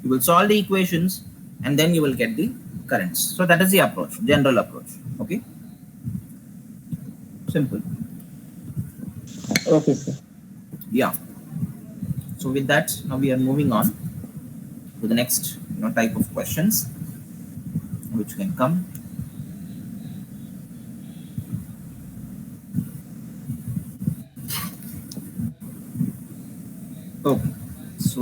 you will solve the equations, and then you will get the currents. So that is the approach, general approach. Okay, simple.
Okay, sir.
Yeah, so with that, now we are moving on to the next type of questions which can come. Okay, so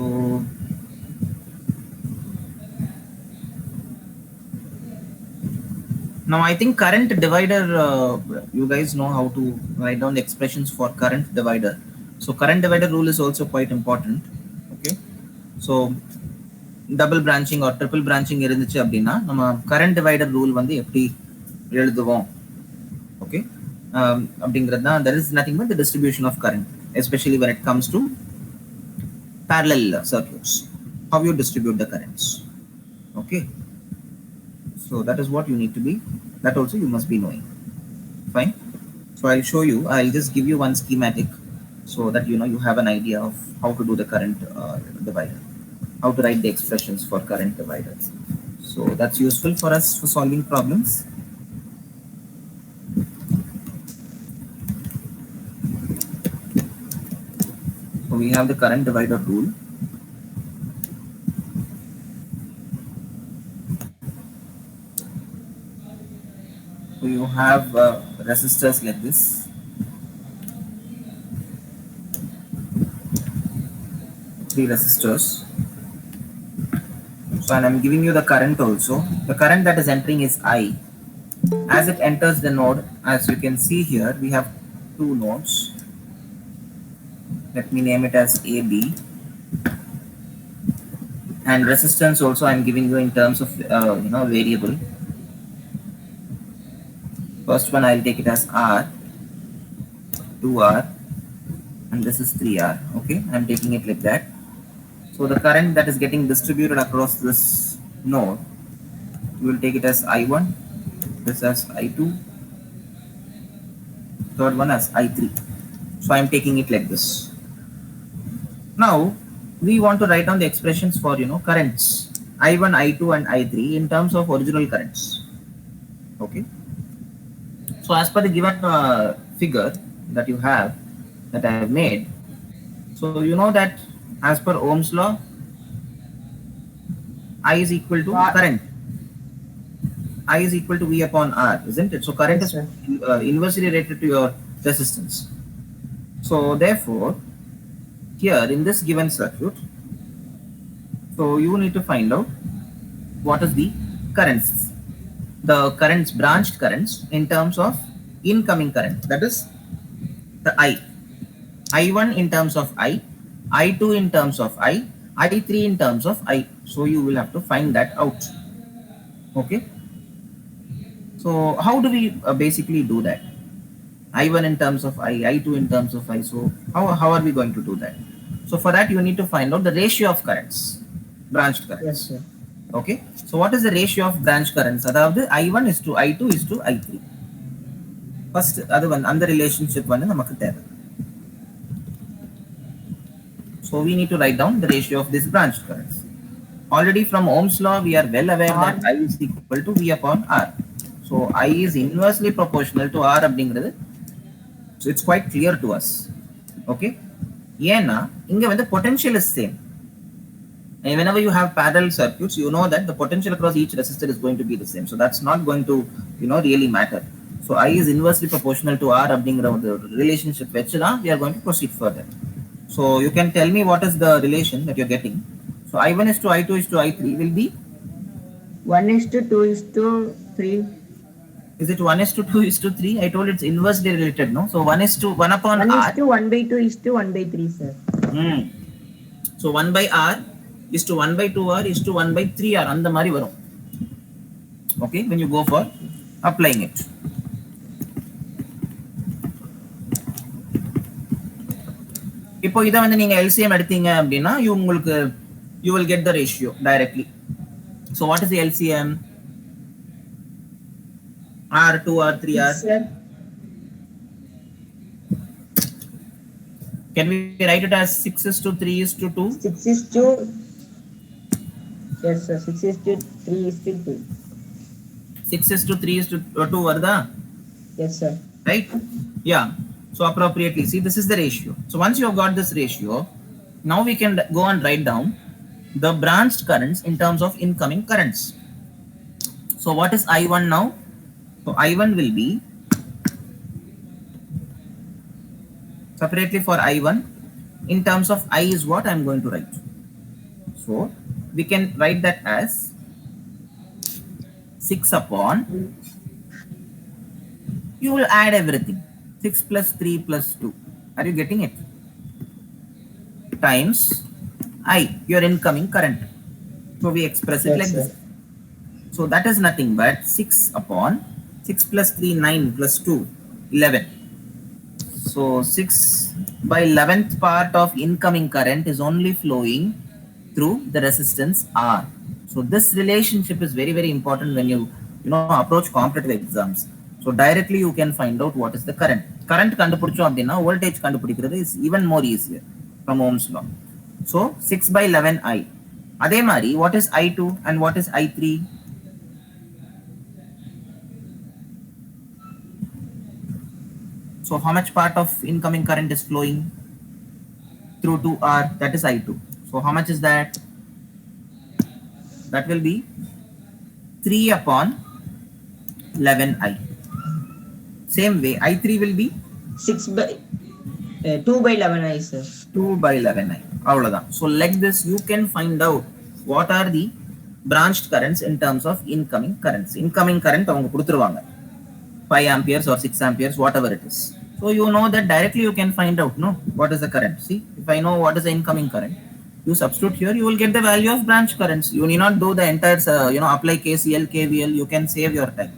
now I think current divider, you guys know how to write down the expressions for current divider. So current divider rule is also quite important. Okay, so double branching or triple branching இருந்துச்சு அப்படின்னா நம்ம current divider rule வந்து எப்படி எழுதுவோம்? Okay, அப்படிங்கிறது தான், there is nothing but the distribution of current, especially when it comes to parallel circuits, how you distribute the currents. Okay, so that is what you need to be, that also you must be knowing. Fine, so I'll show you, I'll just give you one schematic so that you have an idea of how to do the current divider, how to write the expressions for current dividers. So that's useful for us for solving problems. So we have the current divider rule. So you have resistors like this. Three resistors. So and I'm giving you the current also. The current that is entering is I. As it enters the node, as you can see here, we have 2 nodes. Let me name it as AB. And resistance also I'm giving you in terms of variable. First one I'll take it as R, 2R, and this is 3R. Okay, I'm taking it like that. So the current that is getting distributed across this node, you will take it as I1, this as I2, third one as I3. So I'm taking it like this. Now we want to write down the expressions for currents I1, I2, and I3 in terms of original currents. Okay, so as per the given figure that you have, that I have made, so you know that as per Ohm's law, I is equal to current. I is equal to V upon R, isn't it? So current
Yes,
is
sir.
inversely related to your resistance. So therefore, here in this given circuit, so you need to find out what is the currents, the currents, branched currents in terms of incoming current, that is the I1 in terms of I2 in terms of I3 in terms of I. So you will have to find that out. Okay, so how do we basically do that? I1 in terms of I2 in terms of I. So how are we going to do that? So for that you need to find out the ratio of currents, branched currents.
Yes, sir.
Okay, so what is the ratio of branch currents? அதாவது I1 is to I2 is to I3. First அது வந்து அந்த relationship வந்து நமக்கு தேவை. So we need to write down the ratio of this branch currents. Already from Ohm's law we are well aware that I is equal to V upon R. So I is inversely proportional to R அப்படிங்கிறது. So it's quite clear to us. Okay, ஏன்னா இங்க வந்து potential is same. And whenever you have parallel circuits, you know that the potential across each resistor is going to be the same. So that's not going to really matter. So I is inversely proportional to R அப்படிங்கிற the relationship வச்சு தான் we are going to proceed further. So you can tell me what is the relation that you're getting. So I1 is to I2 is to I3 will be
1:2:3. 3.
Is it 1 is to 2 is to 3? I told it's inversely related, no? So 1 is to 1 upon
1 is
r.
to 1 by 2 is to 1 by 3, sir.
Hmm. So 1 by r is to 1 by 2r is to 1 by 3r. அந்த மாதிரி வரும். Okay, when you go for applying it. இப்போ இதை வந்து நீங்க LCM எடுத்தீங்க அப்படின்னா உங்களுக்கு you will get the ratio directly. So what is the LCM? R, 2R, 3R.
Sir.
Can we write it as 6 is to 3 is to 2?
6 is to, yes sir, 6 is to 3 is to 2.
6 is to 3 is to 2 varda?
Yes sir.
Right? Yeah. So appropriately, see, this is the ratio. So once you have got this ratio, now we can go and write down the branched currents in terms of incoming currents. So what is I1 now? So I1 will be separately for I1 in terms of I is what I am going to write. So we can write that as 6 upon, you will add everything, 6 plus 3 plus 2. Are you getting it? Times I, your incoming current. So we express it
Yes,
like
sir.
this. So that is nothing but 6 upon 6 plus 3, 9 plus 2, 11. So 6 by 11th part of incoming current is only flowing through the resistance R. So this relationship is very, very important when you approach competitive exams. So directly you can find out what is the current. Current கண்டுபிடிச்சோம் அப்படின்னா voltage கண்டுபிடிக்கிறது is even more easier from Ohm's law. So 6 by 11 I. அதே மாதிரி what is I2 and what is I3? So how much part of incoming current is flowing through 2R? That is I2. So how much is that? That will be 3 upon 11I. Same way, I3 will be
6 by 2 by 11 I, sir.
2 by 11I. அவ்வளவுதான். So like this, you can find out what are the branched currents in terms of incoming currents. Incoming current அவங்க கொடுத்துருவாங்க 5 amperes or 6 amperes, whatever it is. So you know that directly you can find out, no, what is the current. See, if I know what is the incoming current, you substitute here, you will get the value of branch currents. You need not do the entire, apply KCL, KVL. You can save your time.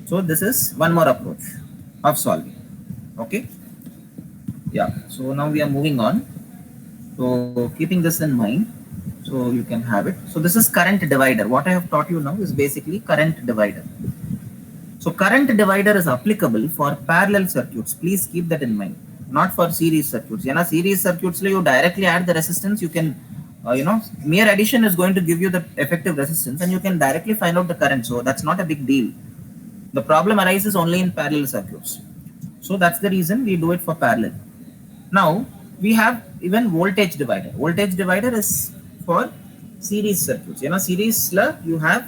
So this is one more approach of solving. Okay. Yeah. So now we are moving on. So keeping this in mind, so you can have it. So this is current divider. What I have taught you now is basically current divider. So current divider is applicable for parallel circuits. Please keep that in mind. Not for series circuits. In a series circuits, you directly add the resistance. You can, mere addition is going to give you the effective resistance, and you can directly find out the current. So that's not a big deal. The problem arises only in parallel circuits. So that's the reason we do it for parallel. Now we have even voltage divider. Voltage divider is for series circuits. Series you have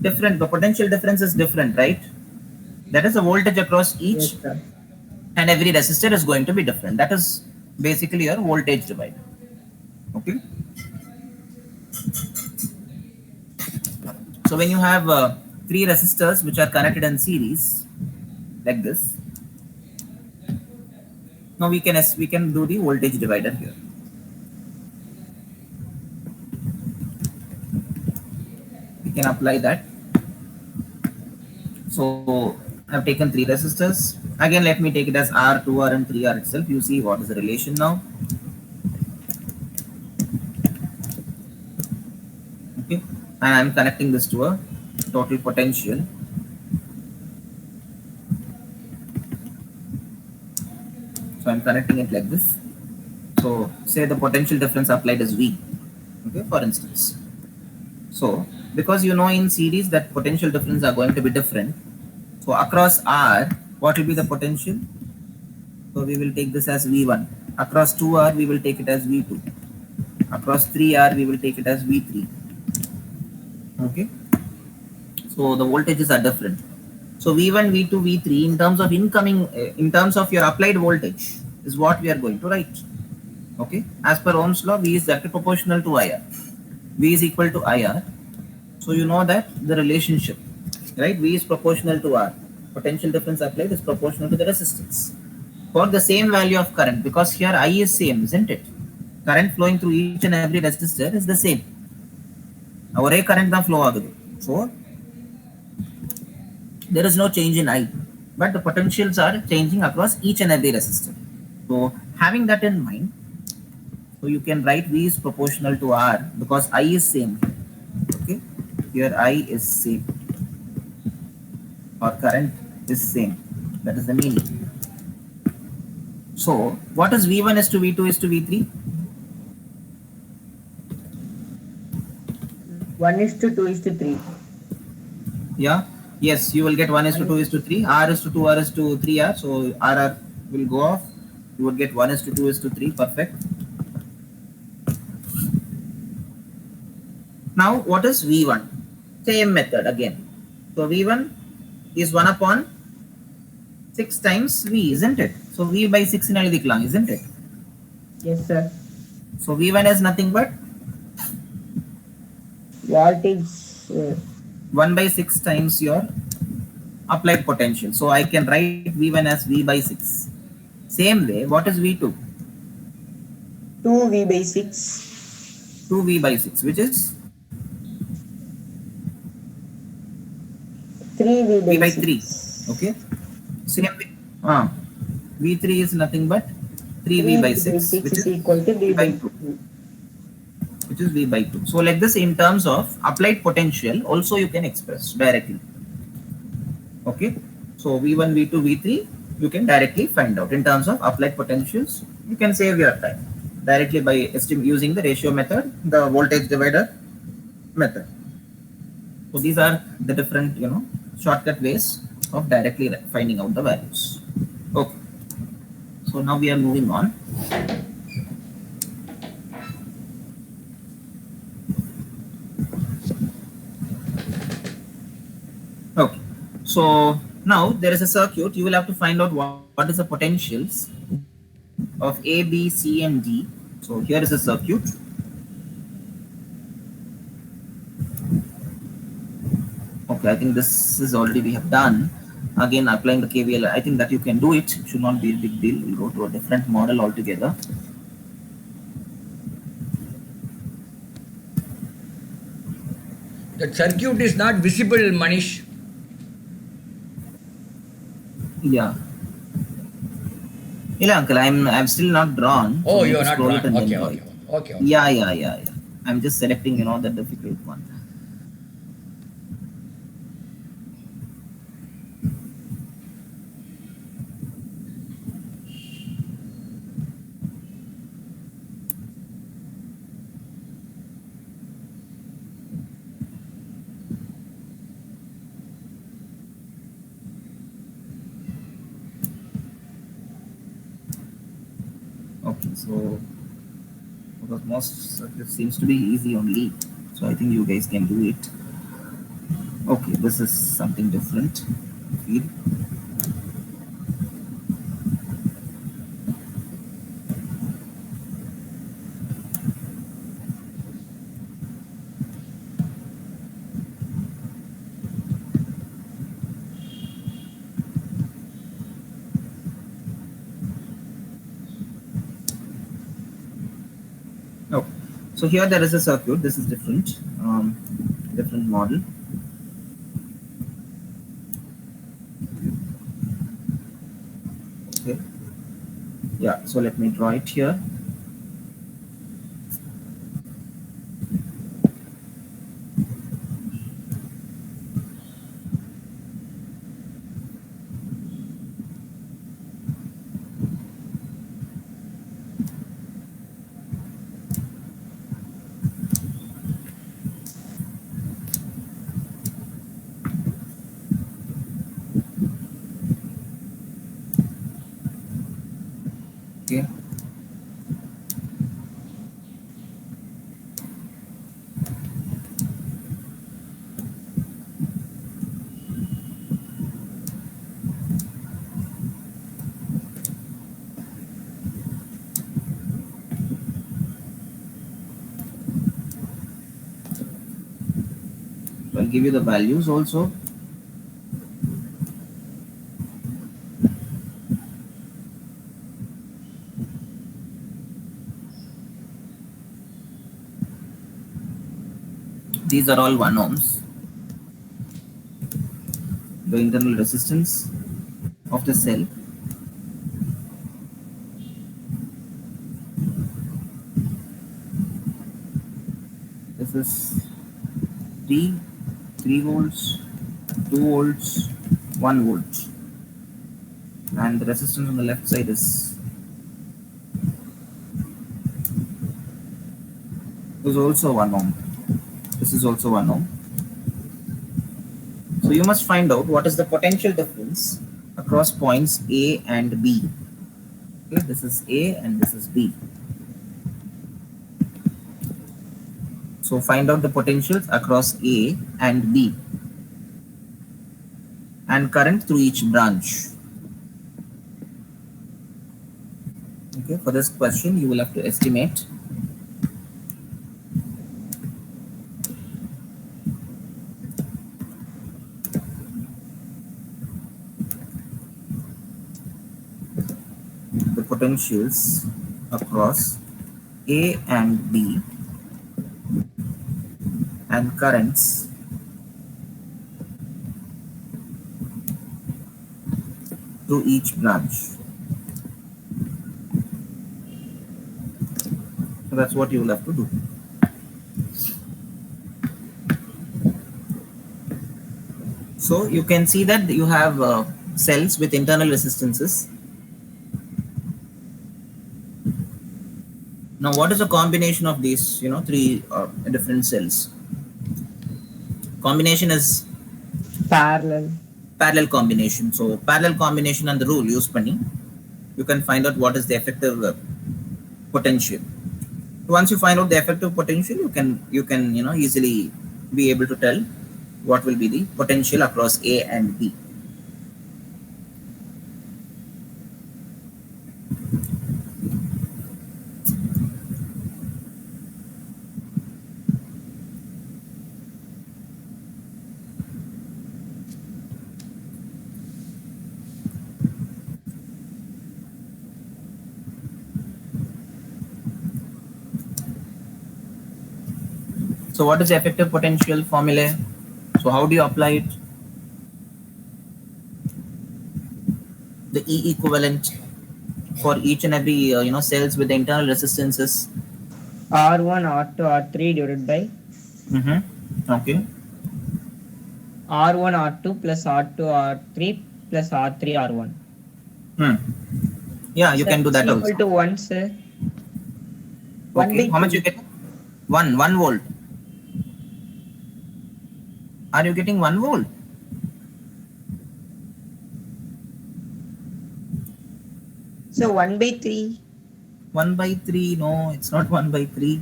different, the potential difference is different, right? That is the voltage across each,
Yes, sir.
and every resistor is going to be different. That is basically your voltage divider. Okay. So when you have 3 resistors which are connected in series like this, now we can do the voltage divider here. We can apply that. So I've taken 3 resistors. Again, let me take it as R, 2R and 3R itself. You see what is the relation now. Okay. And I'm connecting this to a total potential. So I'm connecting it like this. So say the potential difference applied is V. Okay, for instance. So because in series that potential difference are going to be different. So across R, what will be the potential? So we will take this as V1. Across 2R, we will take it as V2. Across 3R, we will take it as V3. Okay. So the voltages are different. So V1, V2, V3 in terms of incoming, in terms of your applied voltage is what we are going to write. Okay. As per Ohm's law, V is directly proportional to IR. V is equal to IR. So you know that the relationship. right? V is proportional to R. Potential difference applied is proportional to the resistance. For the same value of current, because here I is same, isn't it? Current flowing through each and every resistor is the same. ஒரே current தான் flow ஆகுது. So there is no change in I, but the potentials are changing across each and every resistor. So having that in mind, so you can write V is proportional to R because I is same. Okay, here I is same or current is same. That is the meaning. So what is V1 is to V2 is to V3?
1:2:3.
Yeah. Yes, you will get 1 is to 2 is to 3. R is to 2, R is to 3 R. So R will go off. You would get 1 is to 2 is to 3. Perfect. Now what is V1? Same method again. So V1 is 1 upon 6 times V, isn't it? So V by 6 in Alidiklang, isn't it?
Yes, sir.
So V1 is nothing but
Voltage.
1 by 6 times your applied potential. So I can write V1 as V by 6. Same way, what is V2?
2V by 6.
2V by 6, which is
3V
V by
by
3.
6.
Okay. Same way. V3 is nothing but 3V by 6, which
is
is
equal to V by
2.
2.
Which is V by 2. So like this in terms of applied potential also you can express directly. Okay. So V1, V2, V3 you can directly find out in terms of applied potentials. You can save your time directly by using the ratio method, the voltage divider method. So these are the different shortcut ways of directly finding out the values. Okay. So now we are moving on. Okay, so now there is a circuit. You will have to find out what is the potentials of A, B, C, and D. So here is a circuit. Okay, I think this is already we have done. Again, applying the KVL, I think that you can do it. It should not be a big deal. We'll go to a different model altogether.
That circuit is not visible, Manish.
Yeah. Yeah, uncle, I'm still not drawn.
Oh,
so
you are not
scroll
drawn.
it and then
Okay,
draw
okay,
it.
okay, okay.
Yeah. I'm just selecting, the difficult one. Okay, so because most circuits seems to be easy only, so I think you guys can do it. Okay, this is something different. Feel. Okay, so here there is a circuit. This is different, different model. Okay, yeah. So let me draw it here. Okay. I'll give you the values also. These are all 1 ohms. The internal resistance of the cell. This is 3 volts, 2 volts, 1 volt, and the resistance on the left side is also 1 ohm. This is also 1 ohm. So you must find out what is the potential difference across points A and B. Okay, this is A and this is B. So find out the potentials across A and B and current through each branch. Okay, for this question you will have to estimate the potentials across A and B and currents through each branch. So that's what you will have to do. So you can see that you have cells with internal resistances. Now what is the combination of these, 3 different cells? Combination is
Parallel.
parallel combination. So parallel combination and the rule use panni, you can find out what is the effective potential. Once you find out the effective potential, you can easily be able to tell what will be the potential across A and B. So what is the effective potential formula? So how do you apply it? The E equivalent for each and every cells with the internal resistances.
R1, R2, R3 divided by
Okay.
R1, R2 plus R2, R3 plus R3, R1.
Yeah, you
Sir,
can do that
it's
also.
equal to 1, sir. 1
Okay.
by
How much you
3.
get? 1 volt. Are you getting 1 volt?
So 1 by 3.
1 by 3? No, it's not 1 by 3.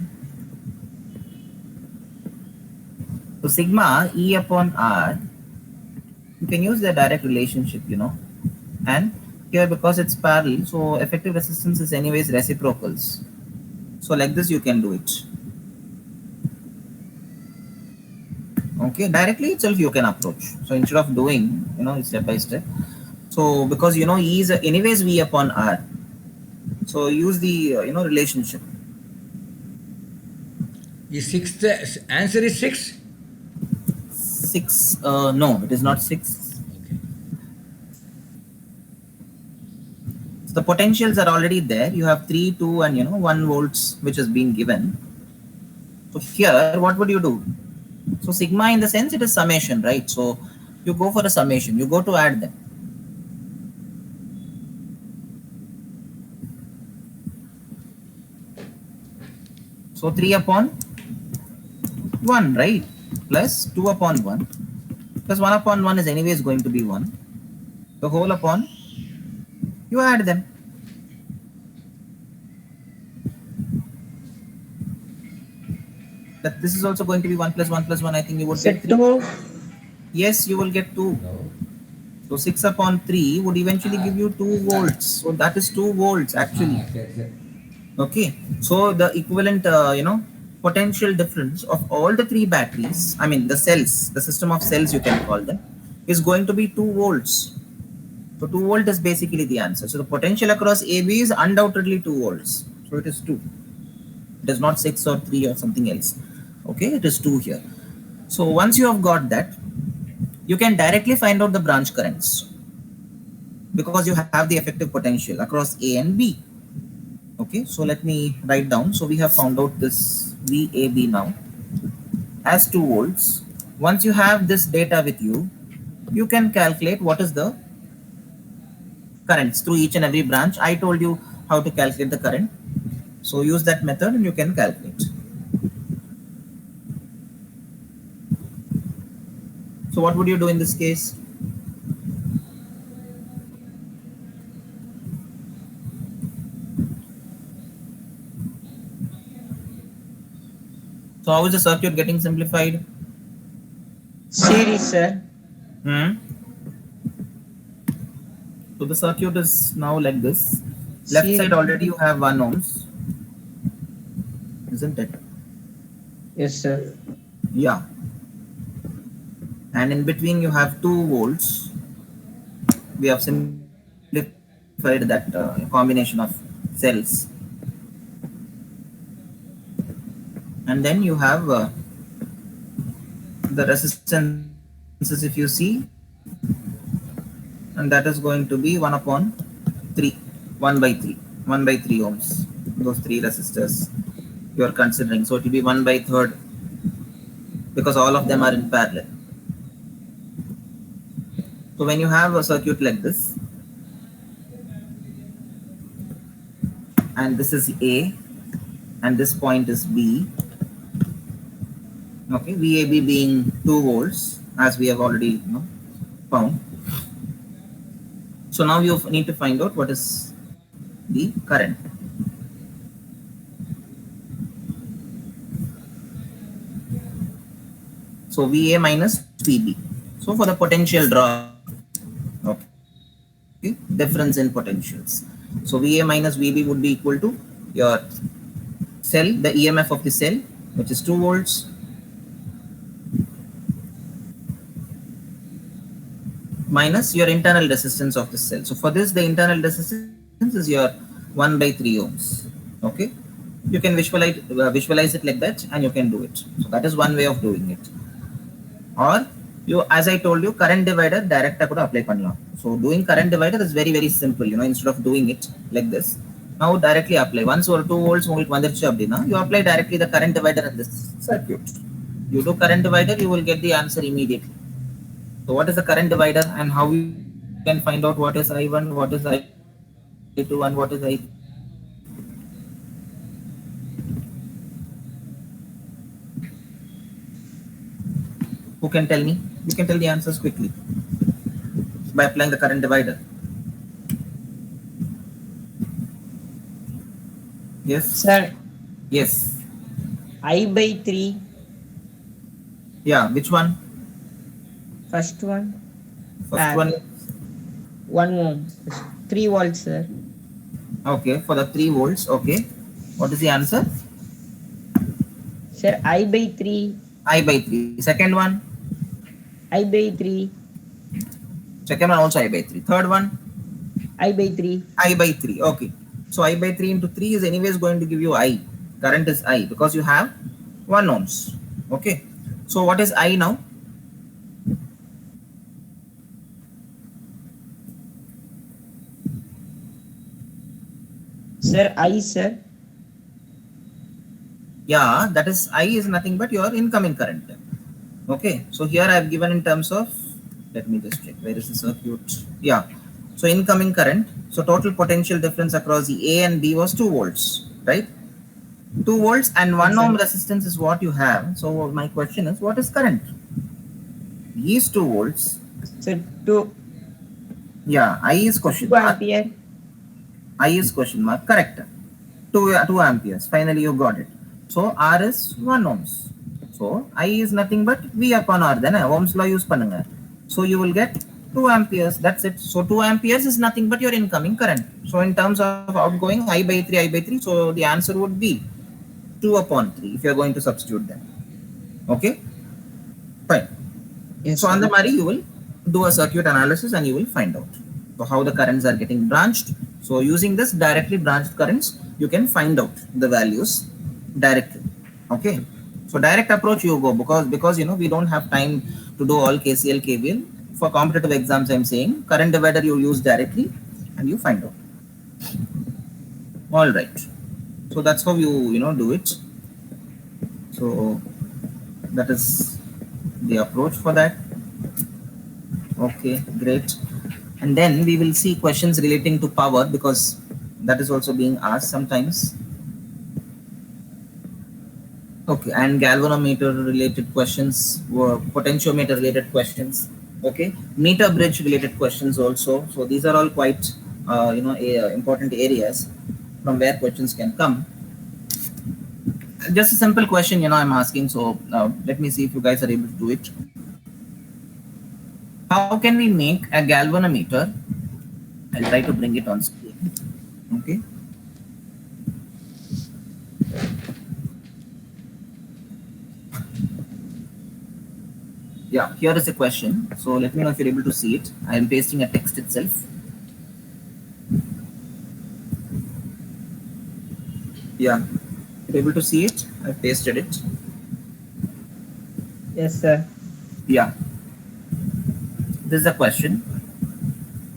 So sigma E upon R, you can use the direct relationship, and here because it's parallel, so effective resistance is anyways reciprocals. So like this you can do it. Okay, directly itself you can approach. So instead of doing, step by step. So because E is anyways V upon R. So use the relationship.
Is 6 the answer is 6?
6, no, it is not 6.
Okay.
So the potentials are already there. You have 3, 2 and 1 volts which has been given. So here what would you do? So sigma in the sense it is summation, right? So you go for a summation, you go to add them. So 3 upon 1, right? Plus 2 upon 1 plus 1 upon 1 is anyways going to be 1. The whole upon, you add them. That this is also going to be 1 plus 1 plus 1. I think you would get 3.
2.
Yes, you will get 2.
No.
So 6 upon 3 would eventually give you 2 volts. So that is 2 volts actually.
Okay.
Okay. So the equivalent, potential difference of all the 3 batteries, I mean the cells, the system of cells you can call them, is going to be 2 volts. So 2 volt is basically the answer. So the potential across AB is undoubtedly 2 volts. So it is 2. It is not 6 or 3 or something else. Okay, it is 2 here. So once you have got that, you can directly find out the branch currents because you have the effective potential across A and B. Okay, so let me write down. So we have found out this VAB now as 2 volts. Once you have this data with you can calculate what is the currents through each and every branch. I told you how to calculate the current. So use that method and you can calculate. So what would you do in this case? So how is the circuit getting simplified?
Series, sir.
Hmm? So the circuit is now like this. Left side
Series.
already you have 1 ohms, isn't it?
Yes, sir.
Yeah. And in between you have 2 volts. We have simplified that combination of cells. And then you have the resistances if you see, and that is going to be 1 upon 3, 1 by 3 ohms, those 3 resistors you are considering. So it will be 1 by third because all of them are in parallel. So when you have a circuit like this, and this is A and this point is B, okay, VAB being 2 volts as we have already found. So now you need to find out what is the current. So VA minus VB. So for the potential drop, okay, difference in potentials. So VA minus VB would be equal to your cell, the EMF of the cell, which is 2 volts, minus your internal resistance of the cell. So for this, the internal resistance is your 1 by 3 ohms. Okay, you can visualize it like that, and you can do it. So that is one way of doing it. Or you, as I told you, current divider direct kuda apply pannalam. So doing current divider is very very simple. Instead of doing it like this, now directly apply. Once or 2 volts vandirchu appadina, you apply directly the current divider in this circuit. You do current divider, you will get the answer immediately. So what is the current divider and how you can find out what is I1, what is I2, and what is I3? Who can tell me? You can tell the answers quickly by applying the current divider. Yes?
Sir,
Yes.
I by 3.
Yeah, which one?
First one.
First one.
1 ohm. 3 volts, sir.
Okay, for the 3 volts. Okay. What is the answer?
Sir, I by 3.
I by 3. Second one.
I by 3.
Second one also I by 3. Third one.
I by 3.
I by 3. Okay. So I by 3 into 3 is anyways going to give you I. Current is I because you have 1 ohms. Okay. So what is I now?
Sir, I, sir.
Yeah, that is I is nothing but your incoming current. Okay. So here I have given in terms of, let me just check. Where is the circuit? Yeah. So incoming current. So total potential difference across the A and B was 2 volts, right? 2 volts and 1 ohm resistance is what you have. So my question is, what is current? E is 2 volts.
Sir, 2
Yeah, I is question mark.
ampere.
I is question mark. Correct. 2 amperes. Finally, you got it. So R is 1 ohms. So I is nothing but V upon R. Then Ohm's law use pannunga. So you will get 2 amperes. That's it. So 2 amperes is nothing but your incoming current. So in terms of outgoing, I by 3, I by 3. So the answer would be 2 upon 3 if you are going to substitute them. Okay. Fine.
Yes,
So on the
sir.
Mari, you will do a circuit analysis and you will find out so how the currents are getting branched. So using this directly branched currents, you can find out the values directly. Okay. So So direct approach you go, because you know we don't have time to do all KCL KVL for competitive exams. I'm saying current divider you use directly and you find out. All right. So that's how you know do it. So that is the approach for that. Okay, great. And then we will see questions relating to power, because that is also being asked sometimes. Okay, and galvanometer related questions, potentiometer related questions. Okay, meter bridge related questions also. So these are all quite important areas from where questions can come. Just a simple question, you know, I'm asking. So let me see if you guys are able to do it. How can we make a galvanometer? I'll try to bring it on screen. Okay. Yeah, here is a question. So let me know if you're able to see it. I am pasting a text itself. Yeah, you're able to see it. I've pasted it.
Yes, sir.
Yeah. This is a question.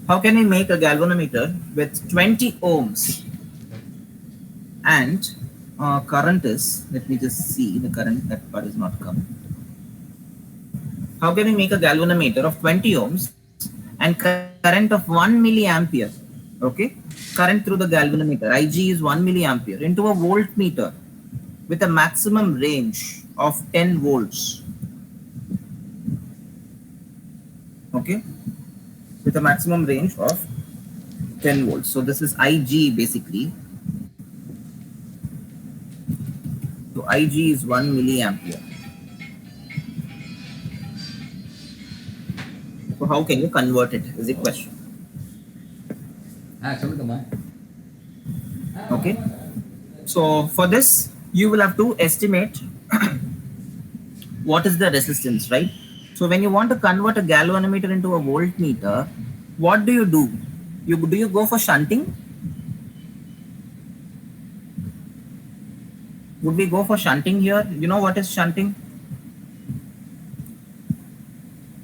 How can we make a galvanometer with 20 ohms and current is, let me just see the current, that part is not come. How can we make a galvanometer of 20 ohms and current of 1 milliampere? Okay, current through the galvanometer, Ig is 1 milliampere, into a voltmeter with a maximum range of 10 volts. Okay, with a maximum range of 10 volts. So this is Ig basically. So Ig is 1 milliampere. So how can you convert it is the question. Okay, so for this you will have to estimate what is the resistance, right? So when you want to convert a galvanometer into a voltmeter, what do? Do you go for shunting? Would we go for shunting here? You know what is shunting?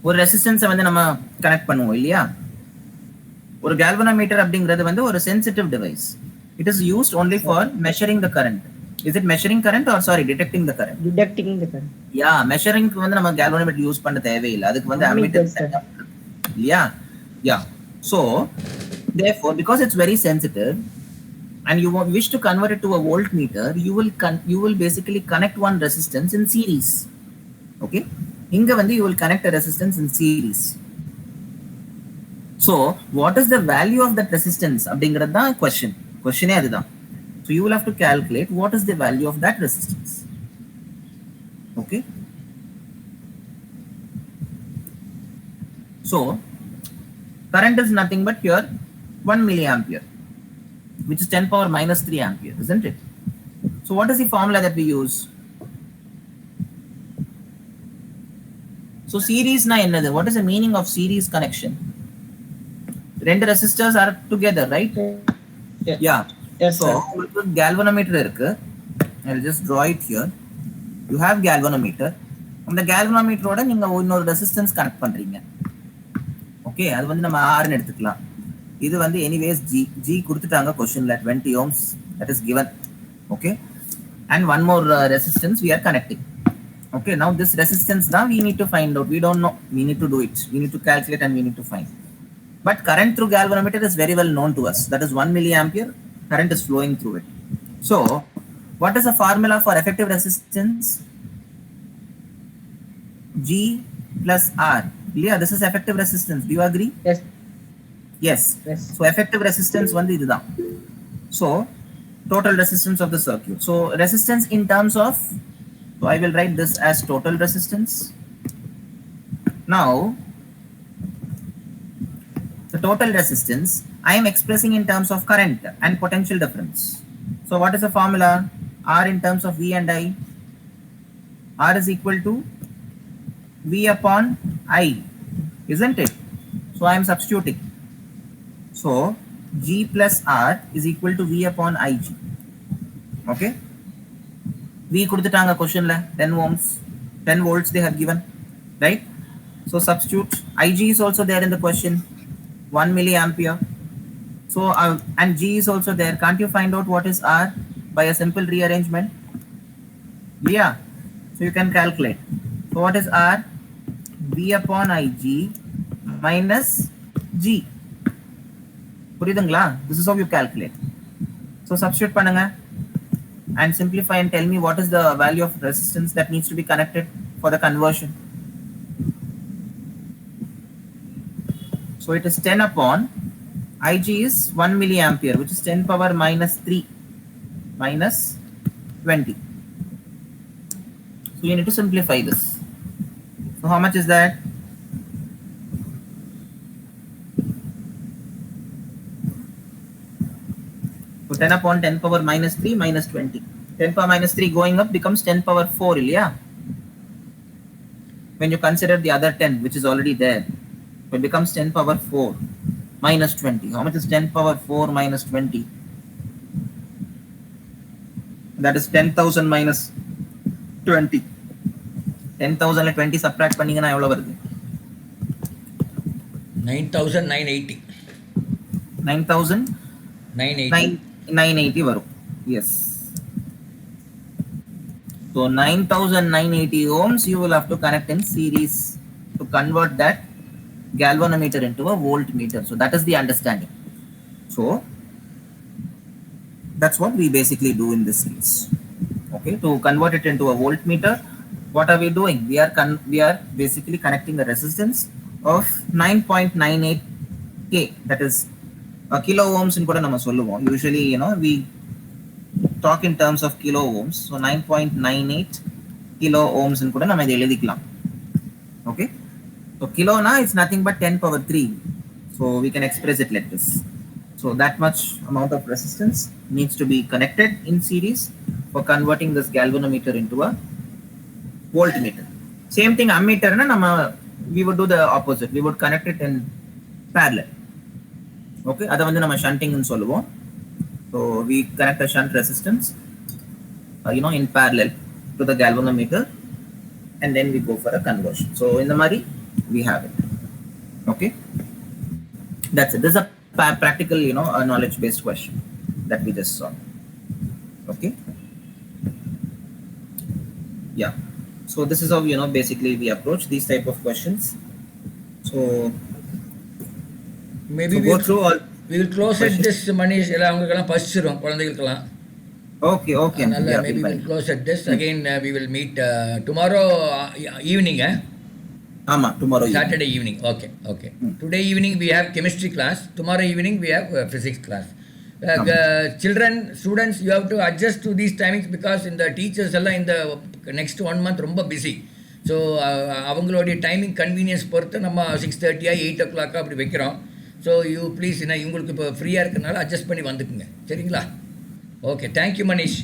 ஒரு ரெசிஸ்டன்ஸை வந்து நம்ம connect பண்ணுவோம் இல்லையா? ஒரு galvanometer அப்படிங்கிறது வந்து ஒரு sensitive device. It is used only for measuring the current. Is it measuring current or sorry detecting the current?
Detecting the current.
Yeah, measuring க்கு வந்து நம்ம galvanometer யூஸ் பண்ண தேவையில்லை. அதுக்கு வந்து ammeter setup. Yeah. Yeah. So therefore, because it's very sensitive and you wish to convert it to a voltmeter, you will basically connect one resistance in series. Okay, inga வந்து you will connect a resistance in series. So what is the value of that resistance அப்படிங்கிறது தான் questionே அதுதான். So you will have to calculate what is the value of that resistance. Okay, so current is nothing but here 1 milliampere, which is 10 power minus 3 ampere, isn't it? So what is the formula that we use? So series na ennadu? What is the meaning of series connection? Rendu resistors are together, right? Yeah.
Yes,
So
sir.
galvanometer irukku. I'll just draw it here. You have galvanometer. அந்த galvanometer-ஓட நீங்க இன்னொரு resistance connect பண்றீங்க. Okay, அது வந்து நம்ம R ன்னு எடுத்துக்கலாம். இது வந்து anyways G கொடுத்துட்டாங்க क्वेश्चनல 20 ohms, that is given. Okay, and one more resistance we are connecting. Okay, now this resistance now we need to find out. We don't know, we need to do it, we need to calculate and we need to find. But current through galvanometer is very well known to us, that is 1 milliampere current is flowing through it. So what is the formula for effective resistance? G plus R. Yeah, this is effective resistance. Do you agree?
Yes.
Yes.
Yes.
So effective resistance வந்து இதுதான். So total resistance of the circuit. So resistance in terms of, so I will write this as total resistance. Now the total resistance I am expressing in terms of current and potential difference. So what is the formula? R in terms of V and I. R is equal to V upon I, isn't it? So I am substituting. So G plus R is equal to V upon Ig. Okay, V கொடுத்துட்டாங்க questionல 10 ohms, 10 volts they have given, right? So substitute. Ig is also there in the question, 1 milliampere. So and G is also there. Can't you find out what is R by a simple rearrangement? Yeah. So you can calculate. So what is R? V upon Ig minus G. புரியுதுங்களா? This is how you calculate. So substitute பண்ணுங்க and simplify and tell me what is the value of resistance that needs to be connected for the conversion. So it is 10 upon Ig is 1 milliampere, which is 10 power minus 3 minus 20. So you need to simplify this. So how much is that? So 10 upon 10 power minus 3 minus 20. 10 power minus 3 going up becomes 10 power 4, yeah? When you consider the other 10, which is already there, it becomes 10 power 4 minus 20. How much is 10 power 4 minus 20? That is 10,000 minus 20. 10,000 and 20 subtract பண்ணீங்கன்னா எவ்வளவு வருது?
9,980.
9,980 வரும். Yes. So 9,980 ohms you will have to connect in series to convert that galvanometer into a voltmeter. So that is the understanding. So that's what we basically do in this case. Okay, to convert it into a voltmeter, what are we doing? We are basically connecting the resistance of 9.98 k, that is a kilo ohms in kuda nama solluvom. Usually, we talk in terms of kilo ohms. So 9.98 kilo ohms in kuda nama idu eludikalam. Okay, so kilo na it's nothing but 10 power 3. So we can express it like this. So that much amount of resistance needs to be connected in series for converting this galvanometer into a voltmeter. Same thing ammeter na nama we would do the opposite. We would connect it in parallel. Okay, adha vandu nama shunting nu solluvom. So we connect a shunt resistance in parallel to the galvanometer, and then we go for a conversion. So in the mari we have it. Okay, that's it. This is a practical a knowledge based question that we just saw. Okay, yeah. So this is how basically we approach these type of questions. So
Maybe
go through all.
we will close at this, Manish. எல்லாம் அவங்களுக்கெல்லாம் பசிச்சிரும் குழந்தைகளுக்கெல்லாம்.
Okay.
அதனால maybe we will close at this. Again we will meet tomorrow evening.
Ama tomorrow
Saturday evening. Okay. Today evening we have chemistry class. Tomorrow evening we have physics class. Children, students, you have to adjust to these timings because in the teachers எல்லாம் in the next 1 month ரொம்ப busy. So அவங்களுடைய timing convenience பொறுத்து நம்ம 6:30 8 o'clock அப்படி வைக்கிறோம். So you please இவங்களுக்கு இப்போ ஃப்ரீயாக இருக்கிறனால அட்ஜஸ்ட் பண்ணி வந்துக்குங்க, சரிங்களா? Okay, thank you Manish.